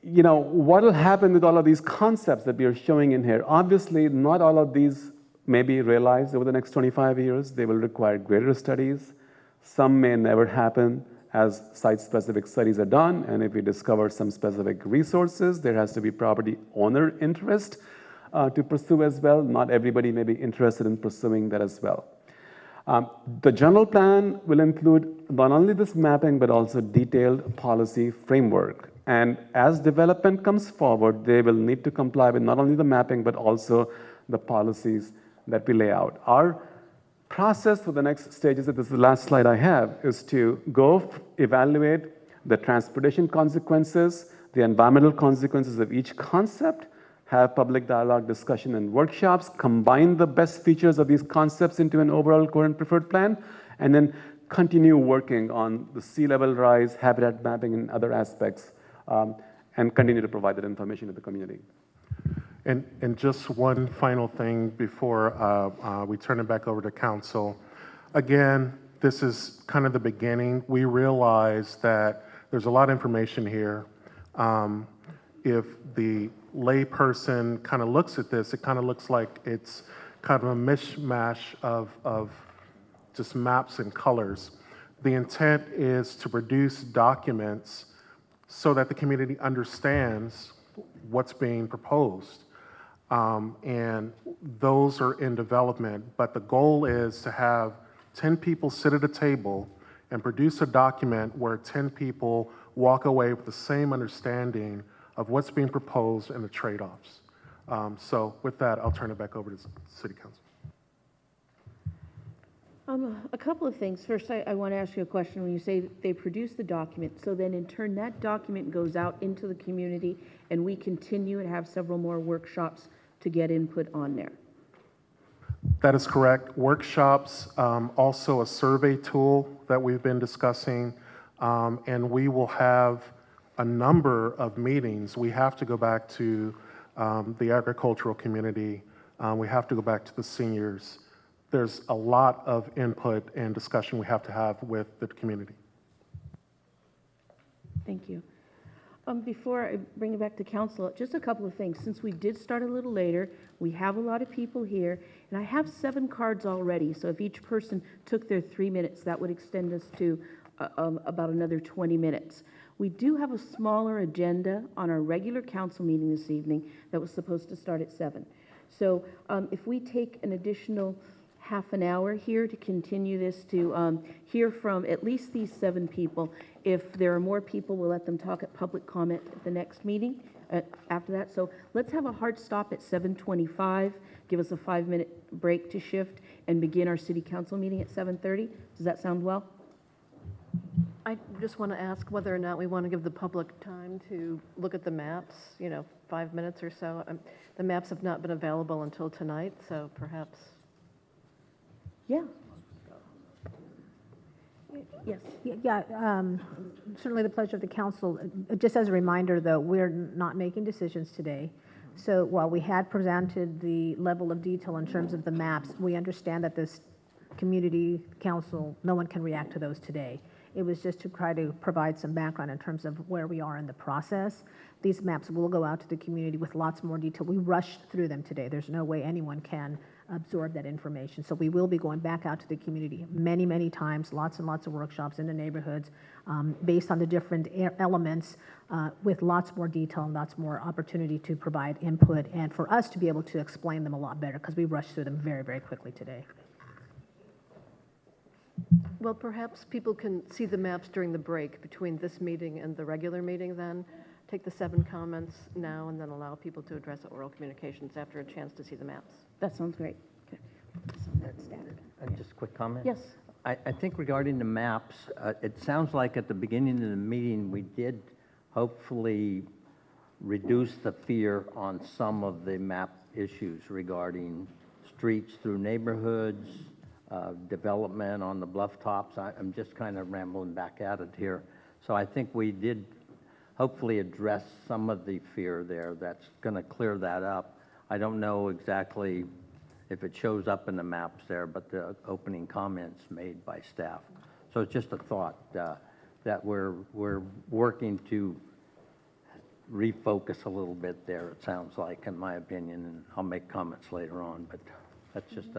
what will happen with all of these concepts that we are showing in here? Obviously, not all of these may be realized over the next 25 years. They will require greater studies. Some may never happen as site-specific studies are done, and if we discover some specific resources, there has to be property owner interest to pursue as well. Not everybody may be interested in pursuing that as well. The general plan will include not only this mapping, but also detailed policy framework. And as development comes forward, they will need to comply with not only the mapping, but also the policies that we lay out. Our process for the next stages, this is the last slide I have, is to evaluate the transportation consequences, the environmental consequences of each concept, have public dialogue, discussion, and workshops, combine the best features of these concepts into an overall coherent preferred plan, and then continue working on the sea level rise, habitat mapping, and other aspects, and continue to provide that information to the community. And just one final thing before we turn it back over to council. Again, this is kind of the beginning. We realize that there's a lot of information here. If the layperson kind of looks at this, it kind of looks like it's kind of a mishmash of just maps and colors. The intent is to produce documents so that the community understands what's being proposed. And those are in development, but the goal is to have 10 people sit at a table and produce a document where 10 people walk away with the same understanding of what's being proposed and the trade-offs. So with that, I'll turn it back over to City Council. A couple of things. First, I want to ask you a question. When you say they produce the document, so then in turn that document goes out into the community and we continue and have several more workshops to get input on there. That is correct. Workshops, also a survey tool that we've been discussing, and we will have a number of meetings. We have to go back to the agricultural community. We have to go back to the seniors. There's a lot of input and discussion we have to have with the community. Thank you. Before I bring it back to council, just a couple of things. Since we did start a little later, we have a lot of people here, and I have 7 cards already, so if each person took their 3 minutes, that would extend us to about another 20 minutes. We do have a smaller agenda on our regular council meeting this evening that was supposed to start at 7. So if we take an additional half an hour here to continue this, to hear from at least these 7 people. If there are more people, we'll let them talk at public comment at the next meeting after that. So let's have a hard stop at 7:25, give us a 5-minute break to shift, and begin our city council meeting at 7:30. Does that sound well? I just want to ask whether or not we want to give the public time to look at the maps, 5 minutes or so. The maps have not been available until tonight, so perhaps. Yeah. Yes. Yeah, certainly the pleasure of the council. Just as a reminder, though, we're not making decisions today. So while we had presented the level of detail in terms of the maps, we understand that this community council, no one can react to those today. It was just to try to provide some background in terms of where we are in the process. These maps will go out to the community with lots more detail. We rushed through them today. There's no way anyone can absorb that information. So we will be going back out to the community many, many times, lots and lots of workshops in the neighborhoods based on the different elements with lots more detail and lots more opportunity to provide input and for us to be able to explain them a lot better because we rushed through them very, very quickly today. Well, perhaps people can see the maps during the break between this meeting and the regular meeting then. Take the 7 comments now and then allow people to address oral communications after a chance to see the maps. That sounds great. Okay. So that's standard. Just a quick comment? Yes. I think regarding the maps, it sounds like at the beginning of the meeting, we did hopefully reduce the fear on some of the map issues regarding streets through neighborhoods, development on the bluff tops. I'm just kind of rambling back at it here. So I think we did hopefully address some of the fear there. That's going to clear that up. I don't know exactly if it shows up in the maps there, but the opening comments made by staff. So it's just a thought that we're working to refocus a little bit there, it sounds like, in my opinion, and I'll make comments later on, but that's just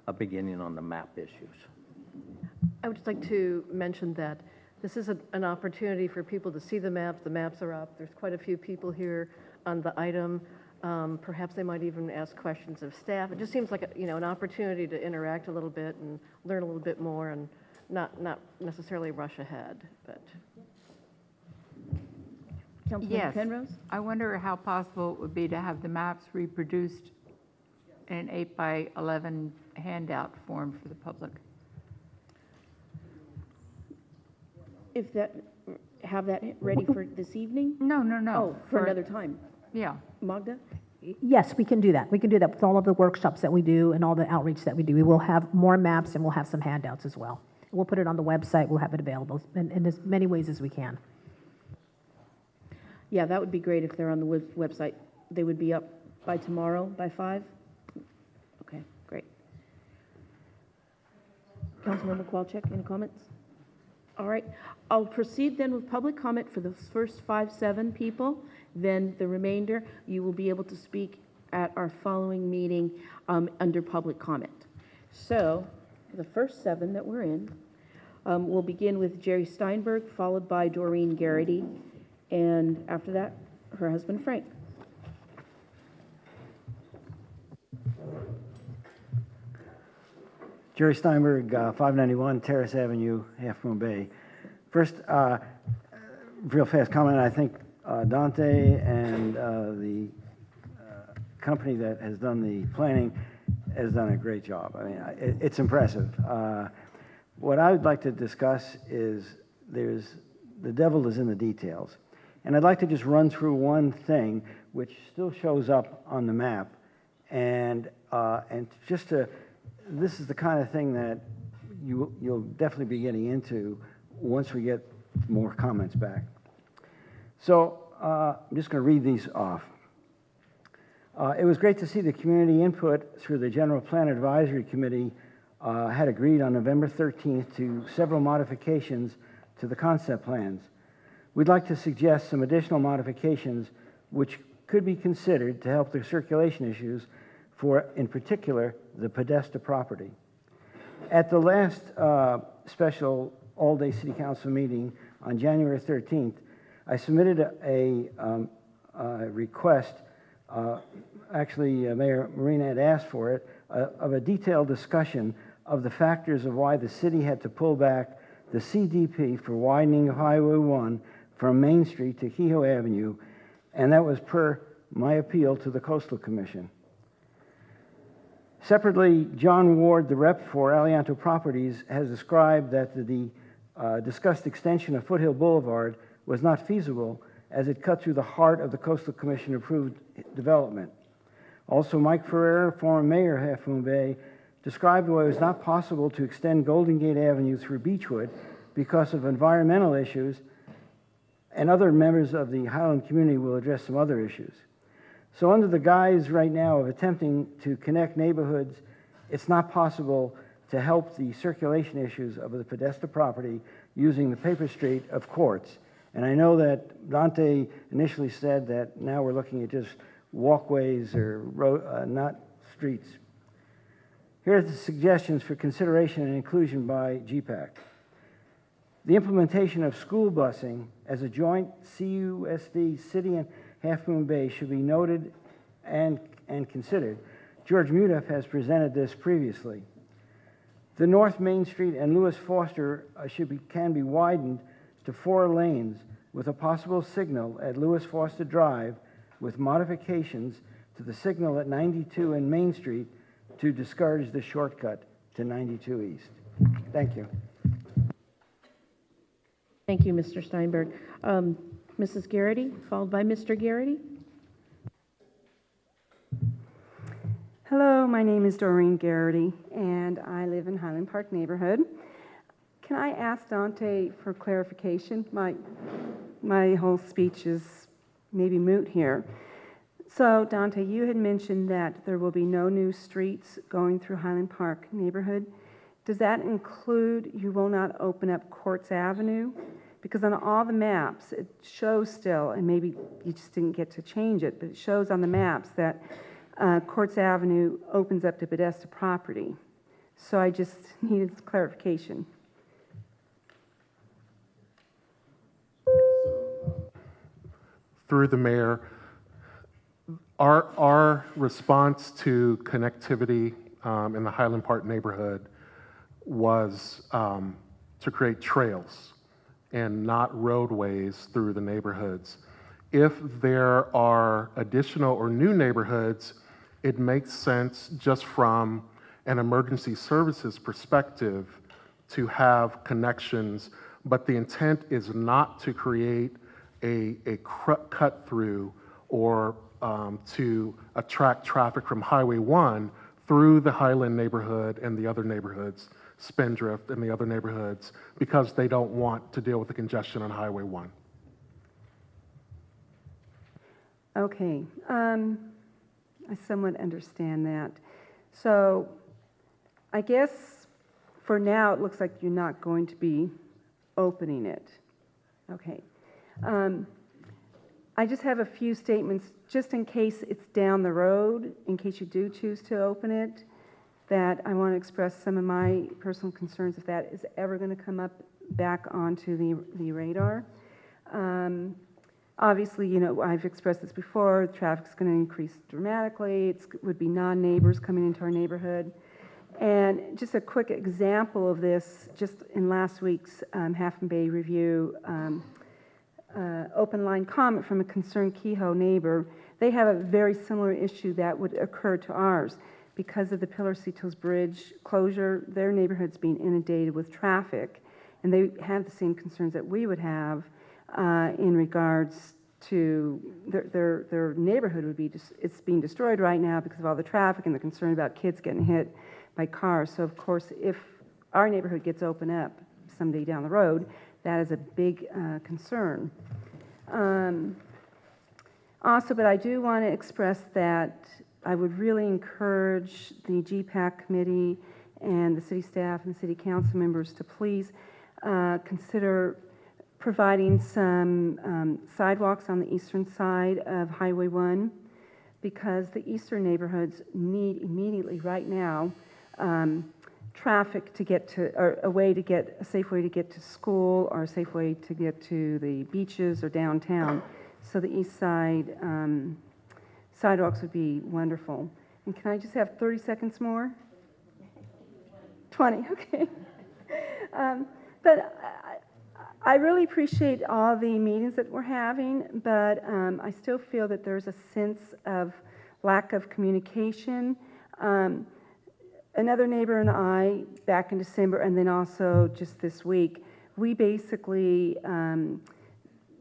a beginning on the map issues. I would just like to mention that this is an opportunity for people to see the maps. The maps are up. There's quite a few people here on the item. Perhaps they might even ask questions of staff. It just seems like, an opportunity to interact a little bit and learn a little bit more and not necessarily rush ahead, but. Councilmember Yes. Penrose? I wonder how possible it would be to have the maps reproduced in an 8x11 handout form for the public. Have that ready for this evening? No, no, no. Oh, for another time. Yeah. Magda? Yes, we can do that. We can do that with all of the workshops that we do and all the outreach that we do. We will have more maps and we'll have some handouts as well. We'll put it on the website. We'll have it available in as many ways as we can. Yeah, that would be great if they're on the website. They would be up by tomorrow, by 5? Okay, great. Councilmember Kowalczyk, any comments? All right, I'll proceed then with public comment for the first 7 people. Then the remainder, you will be able to speak at our following meeting under public comment. So the first 7 that we're in, we'll begin with Jerry Steinberg, followed by Doreen Garrity, and after that, her husband Frank. Jerry Steinberg, 591 Terrace Avenue, Half Moon Bay. First, real fast comment, I think Dante and the company that has done the planning has done a great job. I mean, it's impressive. What I would like to discuss is the devil is in the details. And I'd like to just run through one thing which still shows up on the map. And just to, this is the kind of thing that you'll definitely be getting into once we get more comments back. So I'm just going to read these off. It was great to see the community input through the General Plan Advisory Committee had agreed on November 13th to several modifications to the concept plans. We'd like to suggest some additional modifications which could be considered to help the circulation issues for, in particular, the Podesta property. At the last special all-day City Council meeting on January 13th, I submitted a request, actually Mayor Marina had asked for it, of a detailed discussion of the factors of why the city had to pull back the CDP for widening of Highway 1 from Main Street to Kehoe Avenue, and that was per my appeal to the Coastal Commission. Separately, John Ward, the rep for Alianto Properties, has described that the discussed extension of Foothill Boulevard was not feasible as it cut through the heart of the Coastal Commission approved development. Also, Mike Ferrer, former mayor of Half Moon Bay, described why it was not possible to extend Golden Gate Avenue through Beechwood because of environmental issues, and other members of the Highland community will address some other issues. So under the guise right now of attempting to connect neighborhoods, it's not possible to help the circulation issues of the Podesta property using the paper street of Quartz. And I know that Dante initially said that now we're looking at just walkways or not streets. Here are the suggestions for consideration and inclusion by GPAC. The implementation of school busing as a joint CUSD City and Half Moon Bay should be noted and considered. George Muteff has presented this previously. The North Main Street and Lewis Foster can be widened to 4 lanes with a possible signal at Lewis Foster Drive with modifications to the signal at 92 and Main Street to discourage the shortcut to 92 East. Thank you. Thank you, Mr. Steinberg. Mrs. Garrity, followed by Mr. Garrity. Hello, my name is Doreen Garrity, and I live in Highland Park neighborhood. Can I ask Dante for clarification? My whole speech is maybe moot here. So, Dante, you had mentioned that there will be no new streets going through Highland Park neighborhood. Does that include you will not open up Quartz Avenue? Because on all the maps, it shows still, and maybe you just didn't get to change it, but it shows on the maps that Quartz Avenue opens up to Podesta property. So I just needed clarification. Through the mayor, Our response to connectivity in the Highland Park neighborhood was to create trails and not roadways through the neighborhoods. If there are additional or new neighborhoods, it makes sense just from an emergency services perspective to have connections, but the intent is not to create a cut through or to attract traffic from Highway 1 through the Highland neighborhood and the other neighborhoods, Spindrift and the other neighborhoods, because they don't want to deal with the congestion on Highway 1. Okay, I somewhat understand that. So I guess for now, it looks like you're not going to be opening it. Okay. I just have a few statements, just in case it's down the road, in case you do choose to open it, that I want to express some of my personal concerns if that is ever going to come up back onto the radar. Obviously, you know, I've expressed this before, traffic's going to increase dramatically. It would be non-neighbors coming into our neighborhood. And just a quick example of this, just in last week's Half Moon Bay Review, open line comment from a concerned Kehoe neighbor. They have a very similar issue that would occur to ours. Because of the Pillar Seatills Bridge closure, their neighborhood's being inundated with traffic, and they have the same concerns that we would have in regards to their neighborhood would be, it's being destroyed right now because of all the traffic and the concern about kids getting hit by cars. So of course, if our neighborhood gets opened up someday down the road, that is a big concern. Also, but I do want to express that I would really encourage the GPAC committee and the city staff and the city council members to please consider providing some sidewalks on the eastern side of Highway 1, because the eastern neighborhoods need immediately right now traffic to get to, or a safe way to get to school, or a safe way to get to the beaches or downtown. So the east side sidewalks would be wonderful. And can I just have 30 seconds more? 20, okay. But I really appreciate all the meetings that we're having, but I still feel that there's a sense of lack of communication. Another neighbor and I, back in December, and then also just this week, we basically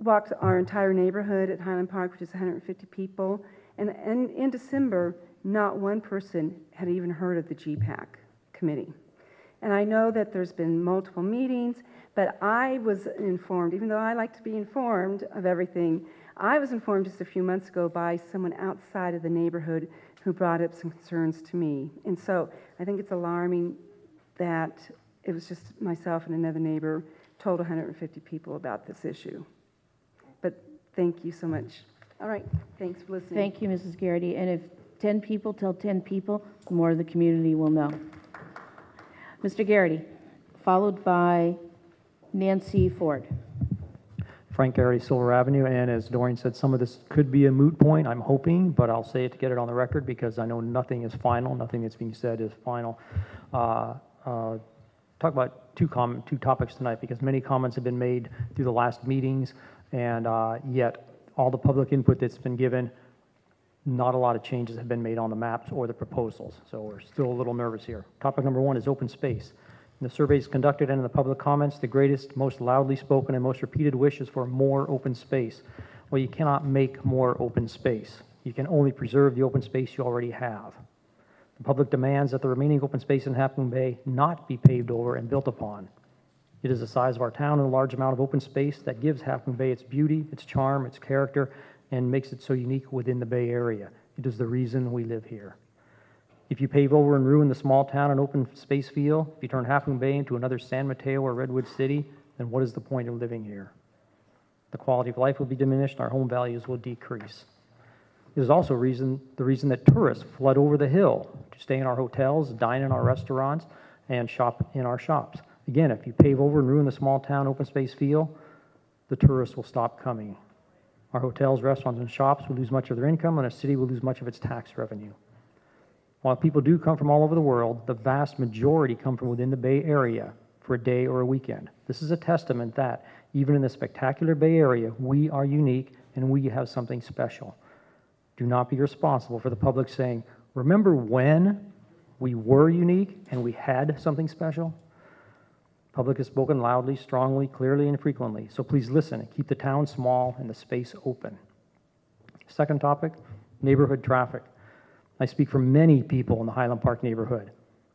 walked our entire neighborhood at Highland Park, which is 150 people, and in December, not one person had even heard of the GPAC committee. And I know that there's been multiple meetings, but I was informed, even though I like to be informed of everything, I was informed just a few months ago by someone outside of the neighborhood who brought up some concerns to me. And so I think it's alarming that it was just myself and another neighbor told 150 people about this issue. But thank you so much. All right, thanks for listening. Thank you, Mrs. Garrity. And if 10 people tell 10 people, more of the community will know. Mr. Garrity, followed by Nancy Ford. Frank Garrity, Silver Avenue, and as Doreen said, some of this could be a moot point, I'm hoping, but I'll say it to get it on the record because I know nothing is final, nothing that's being said is final. Talk about two topics tonight because many comments have been made through the last meetings, and yet all the public input that's been given, not a lot of changes have been made on the maps or the proposals, so we're still a little nervous here. Topic number one is open space. In the surveys conducted and in the public comments, the greatest, most loudly spoken, and most repeated wish is for more open space. Well, you cannot make more open space. You can only preserve the open space you already have. The public demands that the remaining open space in Half Moon Bay not be paved over and built upon. It is the size of our town and a large amount of open space that gives Half Moon Bay its beauty, its charm, its character, and makes it so unique within the Bay Area. It is the reason we live here. If you pave over and ruin the small town and open space feel, if you turn Half Moon Bay into another San Mateo or Redwood City, then what is the point of living here? The quality of life will be diminished, our home values will decrease. It is also the reason that tourists flood over the hill to stay in our hotels, dine in our restaurants, and shop in our shops. Again, if you pave over and ruin the small town open space feel, the tourists will stop coming. Our hotels, restaurants, and shops will lose much of their income, and our city will lose much of its tax revenue. While people do come from all over the world, the vast majority come from within the Bay Area for a day or a weekend. This is a testament that, even in the spectacular Bay Area, we are unique and we have something special. Do not be responsible for the public saying, remember when we were unique and we had something special? Public has spoken loudly, strongly, clearly, and frequently, so please listen and keep the town small and the space open. Second topic, neighborhood traffic. I speak for many people in the Highland Park neighborhood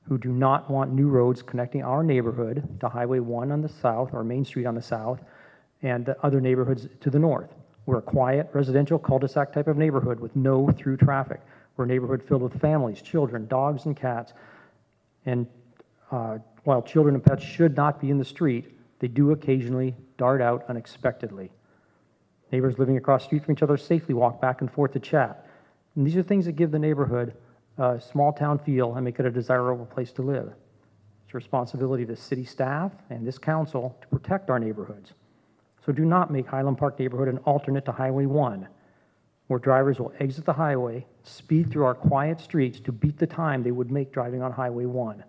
who do not want new roads connecting our neighborhood to Highway 1 on the south or Main Street on the south and the other neighborhoods to the north. We're a quiet, residential cul-de-sac type of neighborhood with no through traffic. We're a neighborhood filled with families, children, dogs, and cats. And while children and pets should not be in the street, they do occasionally dart out unexpectedly. Neighbors living across the street from each other safely walk back and forth to chat. And these are things that give the neighborhood a small town feel and make it a desirable place to live. It's the responsibility of the city staff and this council to protect our neighborhoods. So do not make Highland Park neighborhood an alternate to Highway 1, where drivers will exit the highway, speed through our quiet streets to beat the time they would make driving on Highway 1.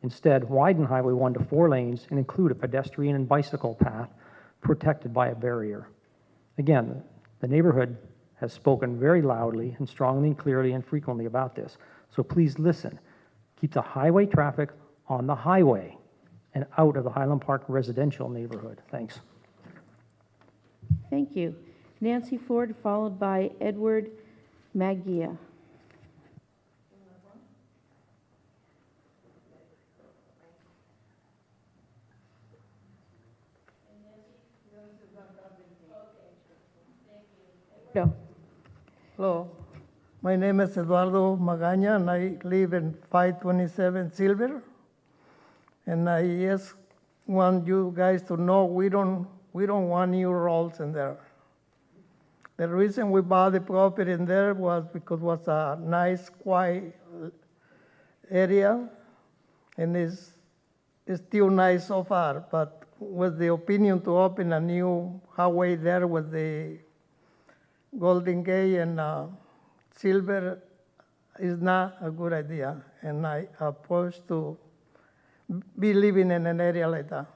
Instead, widen Highway 1 to 4 lanes and include a pedestrian and bicycle path protected by a barrier. Again, the neighborhood has spoken very loudly and strongly and clearly and frequently about this. So please listen. Keep the highway traffic on the highway and out of the Highland Park residential neighborhood. Thanks. Thank you. Nancy Ford, followed by Edward Magia. No. Hello, my name is Eduardo Magaña, and I live in 527 Silver. And I just want you guys to know we don't want new roads in there. The reason we bought the property in there was because it was a nice, quiet area, and it's still nice so far. But with the opinion to open a new highway there with the Golden Gate and Silver is not a good idea, and I oppose to be living in an area like that.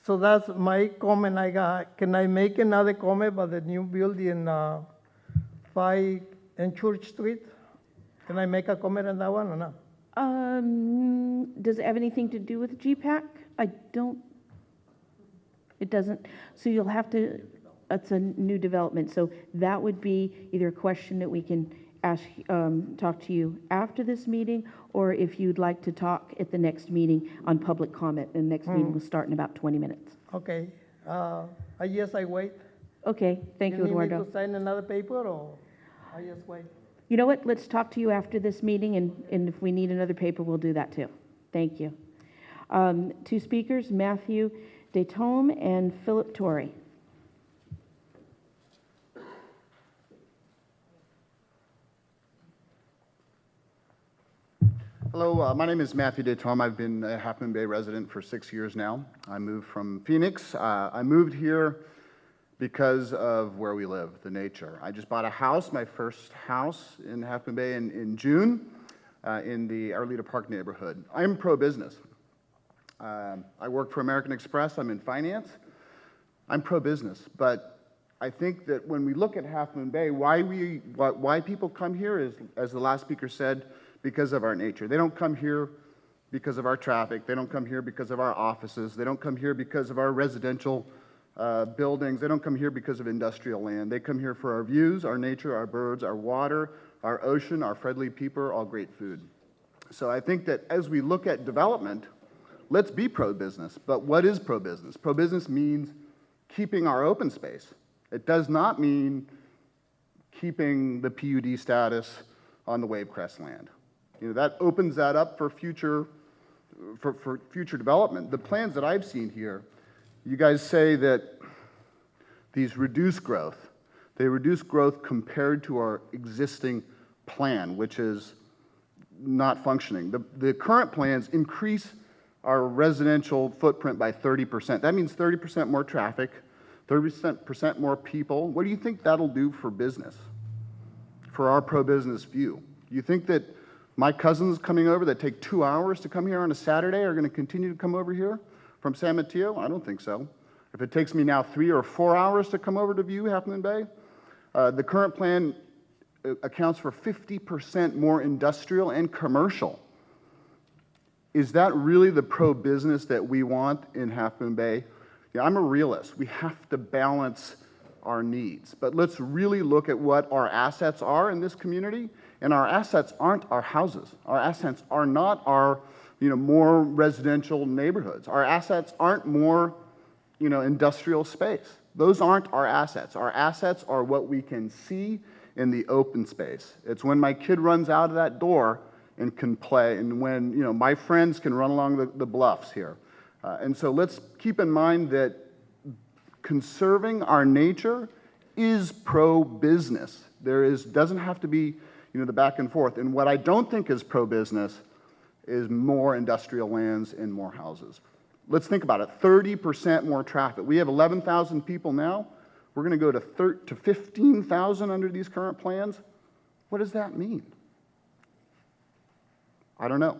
So that's my comment I got. Can I make another comment about the new building 5 and Church Street? Can I make a comment on that one or not? Does it have anything to do with GPAC? It doesn't. So you'll have to, that's a new development. So that would be either a question that we can ask, talk to you after this meeting, or if you'd like to talk at the next meeting on public comment. The next meeting will start in about 20 minutes. Okay. I guess I wait. Okay. Thank you, Eduardo. You need me to sign another paper, or I just wait? You know what? Let's talk to you after this meeting, and if we need another paper, we'll do that too. Thank you. 2 speakers, Matthew Detome and Philip Torrey. Hello, my name is Matthew Detome. I've been a Half Moon Bay resident for 6 years now. I moved from Phoenix. I moved here because of where we live, the nature. I just bought a house, my first house in Half Moon Bay in June in the Arleta Park neighborhood. I'm pro-business. I work for American Express. I'm in finance. I'm pro-business, but I think that when we look at Half Moon Bay, why people come here is, as the last speaker said, because of our nature. They don't come here because of our traffic. They don't come here because of our offices. They don't come here because of our residential buildings. They don't come here because of industrial land. They come here for our views, our nature, our birds, our water, our ocean, our friendly people, all great food. So I think that as we look at development, let's be pro-business. But what is pro-business? Pro-business means keeping our open space. It does not mean keeping the PUD status on the Wavecrest land. You know, that opens that up for future development. The plans that I've seen here, you guys say that these reduce growth. They reduce growth compared to our existing plan, which is not functioning. The current plans increase our residential footprint by 30%. That means 30% more traffic. 30% more people. What do you think that'll do for business, for our pro-business view? Do you think that my cousins coming over that take 2 hours to come here on a Saturday are going to continue to come over here from San Mateo? I don't think so. If it takes me now 3 or 4 hours to come over to view Half Moon Bay, the current plan accounts for 50% more industrial and commercial. Is that really the pro-business that we want in Half Moon Bay? Yeah, I'm a realist. We have to balance our needs. But let's really look at what our assets are in this community. And our assets aren't our houses. Our assets are not our, more residential neighborhoods. Our assets aren't more, industrial space. Those aren't our assets. Our assets are what we can see in the open space. It's when my kid runs out of that door and can play, and when my friends can run along the bluffs here. And so let's keep in mind that conserving our nature is pro-business. Doesn't have to be the back and forth. And what I don't think is pro-business is more industrial lands and more houses. Let's think about it. 30% more traffic. We have 11,000 people now. We're going to go to 15,000 under these current plans. What does that mean? I don't know.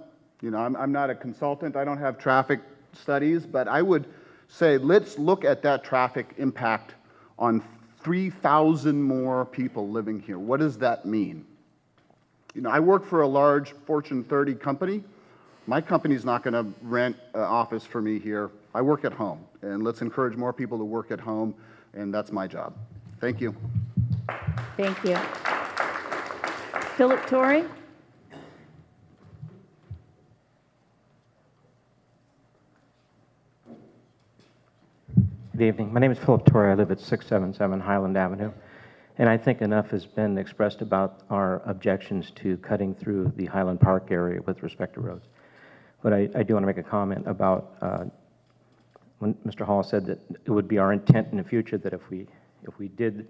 I'm not a consultant. I don't have traffic studies, but I would say let's look at that traffic impact on 3,000 more people living here. What does that mean? I work for a large Fortune 30 company. My company's not going to rent an office for me here. I work at home, and let's encourage more people to work at home, and that's my job. Thank you. Thank you. Philip Torrey? Good evening. My name is Philip Torrey. I live at 677 Highland Avenue. And I think enough has been expressed about our objections to cutting through the Highland Park area with respect to roads. But I do want to make a comment about when Mr. Hall said that it would be our intent in the future that if we did,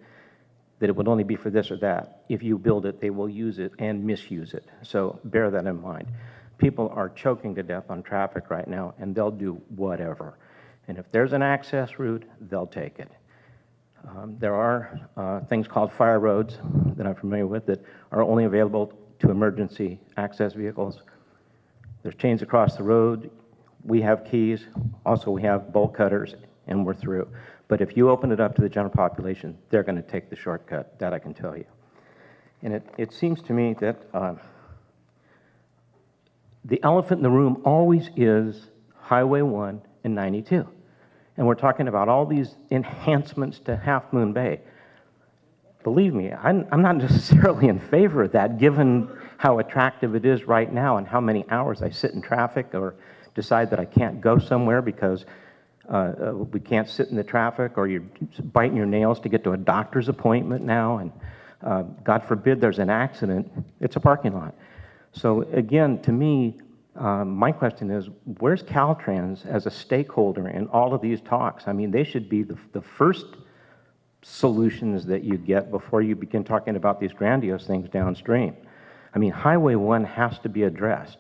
that it would only be for this or that. If you build it, they will use it and misuse it. So bear that in mind. People are choking to death on traffic right now, and they'll do whatever. And if there's an access route, they'll take it. There are things called fire roads that I'm familiar with that are only available to emergency access vehicles. There's chains across the road. We have keys. Also, we have bolt cutters, and we're through. But if you open it up to the general population, they're going to take the shortcut. That I can tell you. And it seems to me that the elephant in the room always is Highway 1 and 92. And we're talking about all these enhancements to Half Moon Bay. Believe me, I'm not necessarily in favor of that, given how attractive it is right now and how many hours I sit in traffic or decide that I can't go somewhere because we can't sit in the traffic, or you're biting your nails to get to a doctor's appointment now, and God forbid there's an accident, it's a parking lot. So again, to me, my question is, where's Caltrans as a stakeholder in all of these talks? I mean, they should be the first solutions that you get before you begin talking about these grandiose things downstream. I mean, Highway 1 has to be addressed.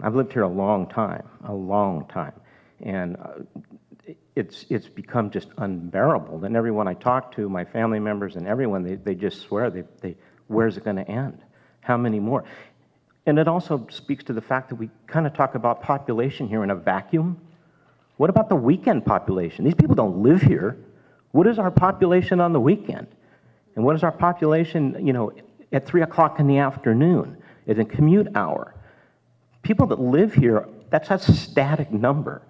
I've lived here a long time, and it's become just unbearable. And everyone I talk to, my family members and everyone, they just swear, where's it going to end? How many more? And it also speaks to the fact that we kind of talk about population here in a vacuum. What about the weekend population? These people don't live here. What is our population on the weekend? And what is our population, at 3 o'clock in the afternoon, at a commute hour? People that live here, that's a static number.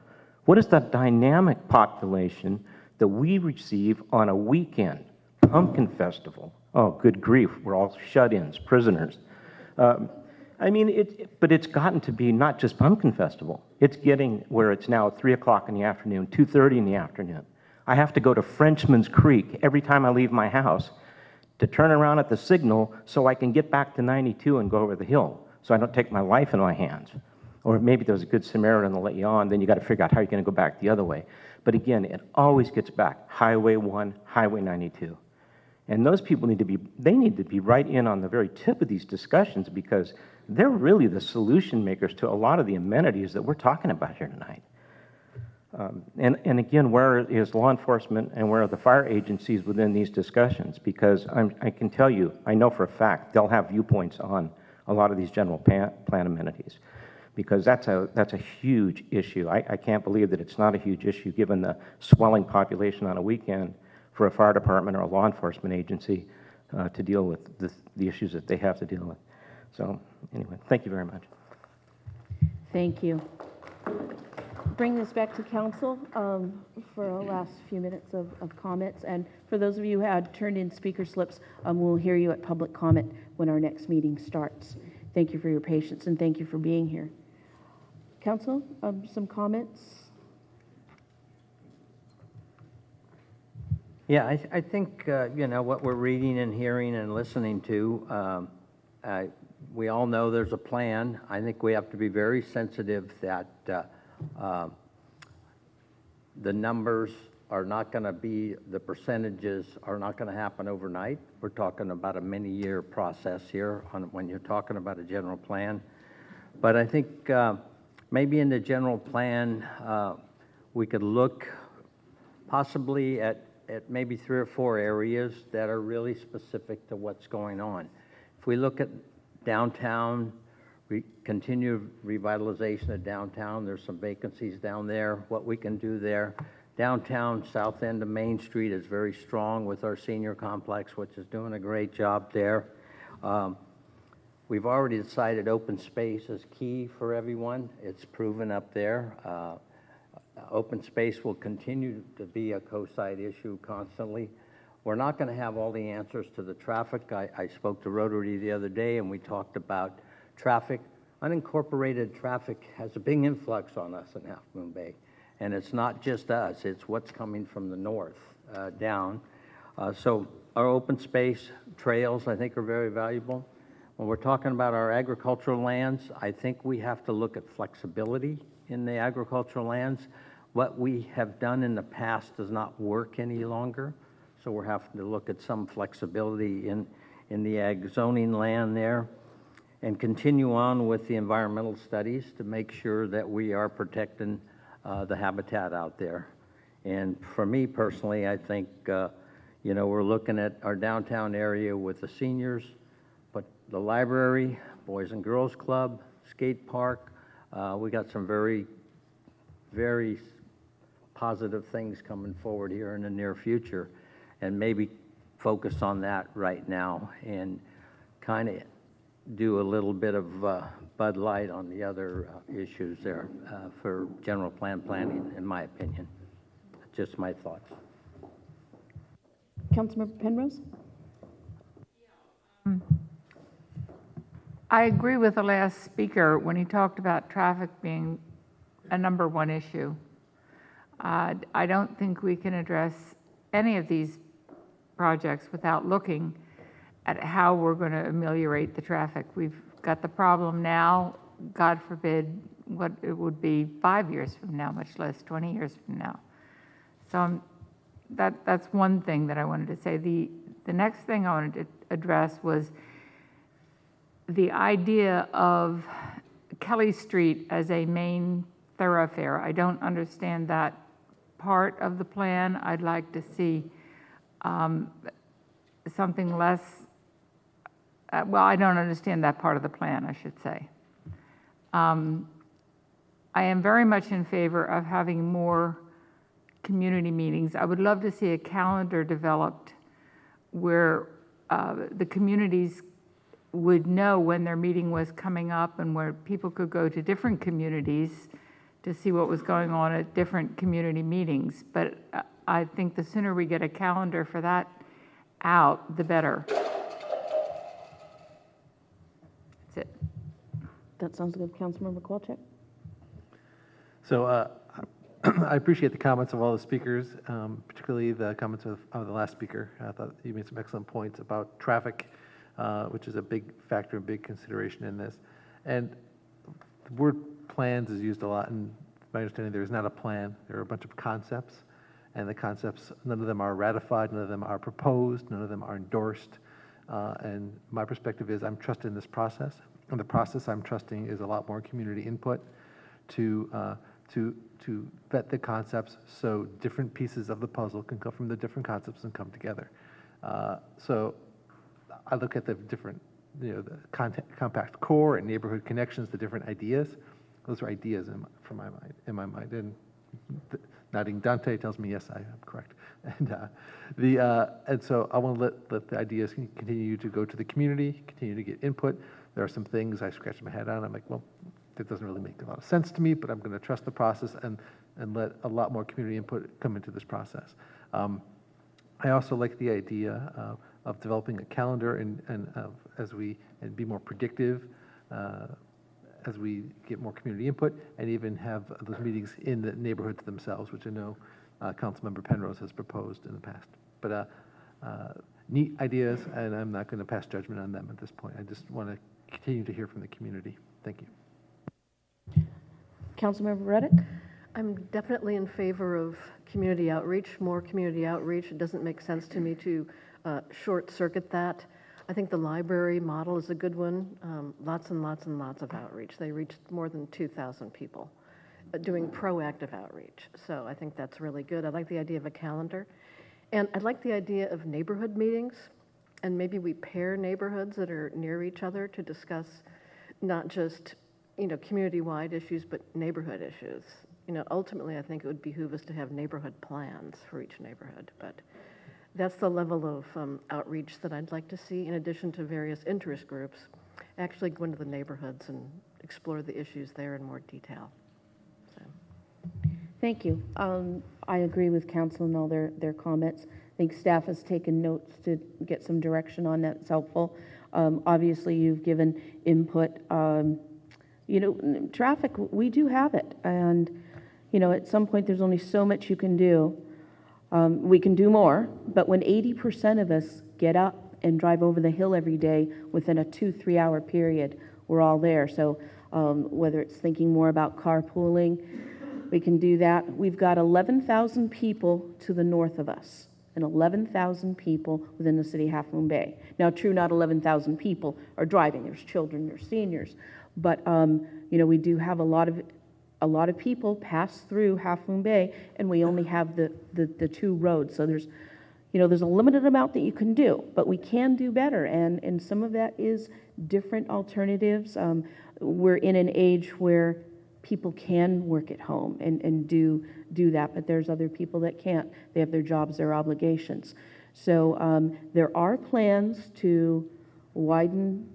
What is the dynamic population that we receive on a weekend? Pumpkin Festival. Oh, good grief, we're all shut-ins, prisoners. I mean, but it's gotten to be not just Pumpkin Festival. It's getting where it's now 3 o'clock in the afternoon, 2:30 in the afternoon. I have to go to Frenchman's Creek every time I leave my house to turn around at the signal so I can get back to 92 and go over the hill, so I don't take my life in my hands. Or maybe there's a good Samaritan that'll let you on, then you got to figure out how you're going to go back the other way. But again, it always gets back, Highway 1, Highway 92. And those people need to be right in on the very tip of these discussions, because they're really the solution makers to a lot of the amenities that we're talking about here tonight. And again, where is law enforcement and where are the fire agencies within these discussions? Because I can tell you, I know for a fact, they'll have viewpoints on a lot of these general plan amenities, because that's a huge issue. I can't believe that it's not a huge issue given the swelling population on a weekend for a fire department or a law enforcement agency to deal with the issues that they have to deal with. So anyway, thank you very much. Thank you. Bring this back to council for our last few minutes of comments. And for those of you who had turned in speaker slips, we'll hear you at public comment when our next meeting starts. Thank you for your patience and thank you for being here. Council, some comments? Yeah, I think, what we're reading and hearing and listening to, we all know there's a plan. I think we have to be very sensitive that the numbers are not going to be, the percentages are not going to happen overnight. We're talking about a many-year process here when you're talking about a general plan. But I think maybe in the general plan, we could look possibly at maybe 3 or 4 areas that are really specific to what's going on. If we look at downtown, continued revitalization of downtown, there's some vacancies down there, what we can do there. Downtown, south end of Main Street is very strong with our senior complex, which is doing a great job there. We've already decided open space is key for everyone. It's proven up there. Open space will continue to be a co-site issue constantly. We're not going to have all the answers to the traffic. I spoke to Rotary the other day and we talked about traffic. Unincorporated traffic has a big influx on us in Half Moon Bay. And it's not just us, it's what's coming from the north down. So our open space trails, I think, are very valuable. When we're talking about our agricultural lands, I think we have to look at flexibility in the agricultural lands. What we have done in the past does not work any longer. So we're having to look at some flexibility in the ag zoning land there and continue on with the environmental studies to make sure that we are protecting the habitat out there. And for me personally, I think, we're looking at our downtown area with the seniors, but the library, Boys and Girls Club, skate park, we got some very, very positive things coming forward here in the near future, and maybe focus on that right now and kind of do a little bit of Bud Light on the other issues there for general plan planning, in my opinion. Just my thoughts. Councilmember Penrose? I agree with the last speaker when he talked about traffic being a #1 issue. I don't think we can address any of these projects without looking at how we're going to ameliorate the traffic. We've got the problem now, God forbid what it would be 5 years from now, much less 20 years from now. So that's one thing that I wanted to say. The next thing I wanted to address was the idea of Kelly Street as a main thoroughfare. I don't understand that part of the plan. I'd like to see something less, well, I don't understand that part of the plan, I should say. I am very much in favor of having more community meetings. I would love to see a calendar developed where the communities would know when their meeting was coming up and where people could go to different communities to see what was going on at different community meetings. But I think the sooner we get a calendar for that out, the better. That's it. That sounds good. Councilmember Kowalczyk? So I appreciate the comments of all the speakers, particularly the comments of the last speaker. I thought you made some excellent points about traffic, which is a big factor, a big consideration in this. And the word plans is used a lot, and my understanding there is not a plan. There are a bunch of concepts, and the concepts, none of them are ratified, none of them are proposed, none of them are endorsed. And my perspective is I'm trusting this process, and the process I'm trusting is a lot more community input to to vet the concepts so different pieces of the puzzle can come from the different concepts and come together. So I look at the different, the compact core and neighborhood connections, the different ideas. Those are ideas in my mind. And nodding Dante tells me, yes, I am correct. And so I want to let the ideas continue to go to the community, continue to get input. There are some things I scratch my head on. I'm like, well, that doesn't really make a lot of sense to me, but I'm going to trust the process and let a lot more community input come into this process. I also like the idea of developing a calendar and be more predictive as we get more community input, and even have those meetings in the neighborhoods themselves, which I know Councilmember Penrose has proposed in the past. But neat ideas, and I'm not going to pass judgment on them at this point. I just want to continue to hear from the community. Thank you. Councilmember Reddick? I'm definitely in favor of community outreach, more community outreach. It doesn't make sense to me to short circuit that. I think the library model is a good one. Lots and lots and lots of outreach. They reached more than 2,000 people doing proactive outreach. So I think that's really good. I like the idea of a calendar. And I like the idea of neighborhood meetings. And maybe we pair neighborhoods that are near each other to discuss not just community-wide issues, but neighborhood issues. Ultimately, I think it would behoove us to have neighborhood plans for each neighborhood, but that's the level of outreach that I'd like to see, in addition to various interest groups, actually go into the neighborhoods and explore the issues there in more detail. So. Thank you. I agree with council and all their comments. I think staff has taken notes to get some direction on that. It's helpful. Obviously, you've given input. Traffic, we do have it. And, at some point, there's only so much you can do. We can do more, but when 80% of us get up and drive over the hill every day within a 2-3 hour period, we're all there. So whether it's thinking more about carpooling, we can do that. We've got 11,000 people to the north of us and 11,000 people within the city of Half Moon Bay. Now, true, not 11,000 people are driving. There's children, there's seniors. But, we do have a lot of people pass through Half Moon Bay, and we only have the two roads. So there's a limited amount that you can do, but we can do better. And some of that is different alternatives. We're in an age where people can work at home and do that, but there's other people that can't. They have their jobs, their obligations. So there are plans to widen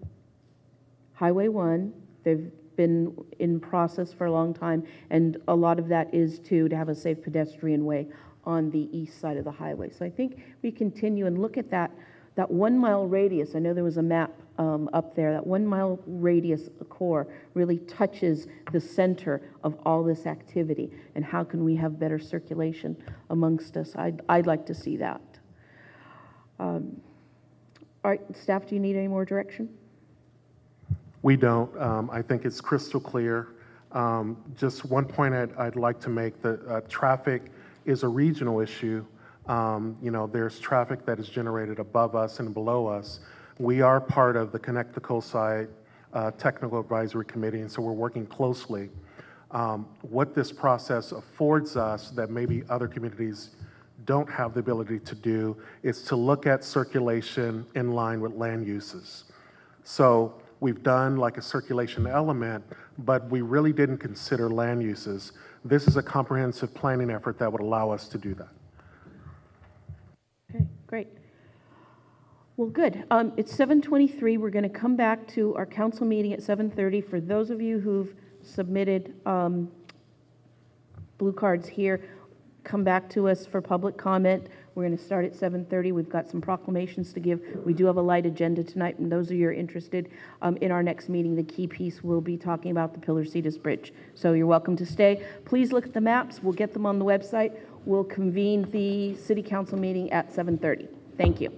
Highway 1. They've been in process for a long time, and a lot of that is to have a safe pedestrian way on the east side of the highway. So I think we continue and look at that 1 mile radius. I know there was a map up there. That 1 mile radius core really touches the center of all this activity, and how can we have better circulation amongst us? I'd like to see that. All right, staff, do you need any more direction? We don't. I think it's crystal clear. Just one point I'd like to make, that traffic is a regional issue. There's traffic that is generated above us and below us. We are part of the Connect the Coastside Technical Advisory Committee, and so we're working closely. What this process affords us that maybe other communities don't have the ability to do is to look at circulation in line with land uses. So we've done like a circulation element, but we really didn't consider land uses. This is a comprehensive planning effort that would allow us to do that. Okay, great. Well, good. It's 7:23. We're going to come back to our council meeting at 7:30. For those of you who've submitted blue cards here, come back to us for public comment. We're going to start at 7:30. We've got some proclamations to give. We do have a light agenda tonight, and those of you who are interested, in our next meeting, the key piece will be talking about the Pillar Cetus Bridge. So you're welcome to stay. Please look at the maps. We'll get them on the website. We'll convene the City Council meeting at 7:30. Thank you.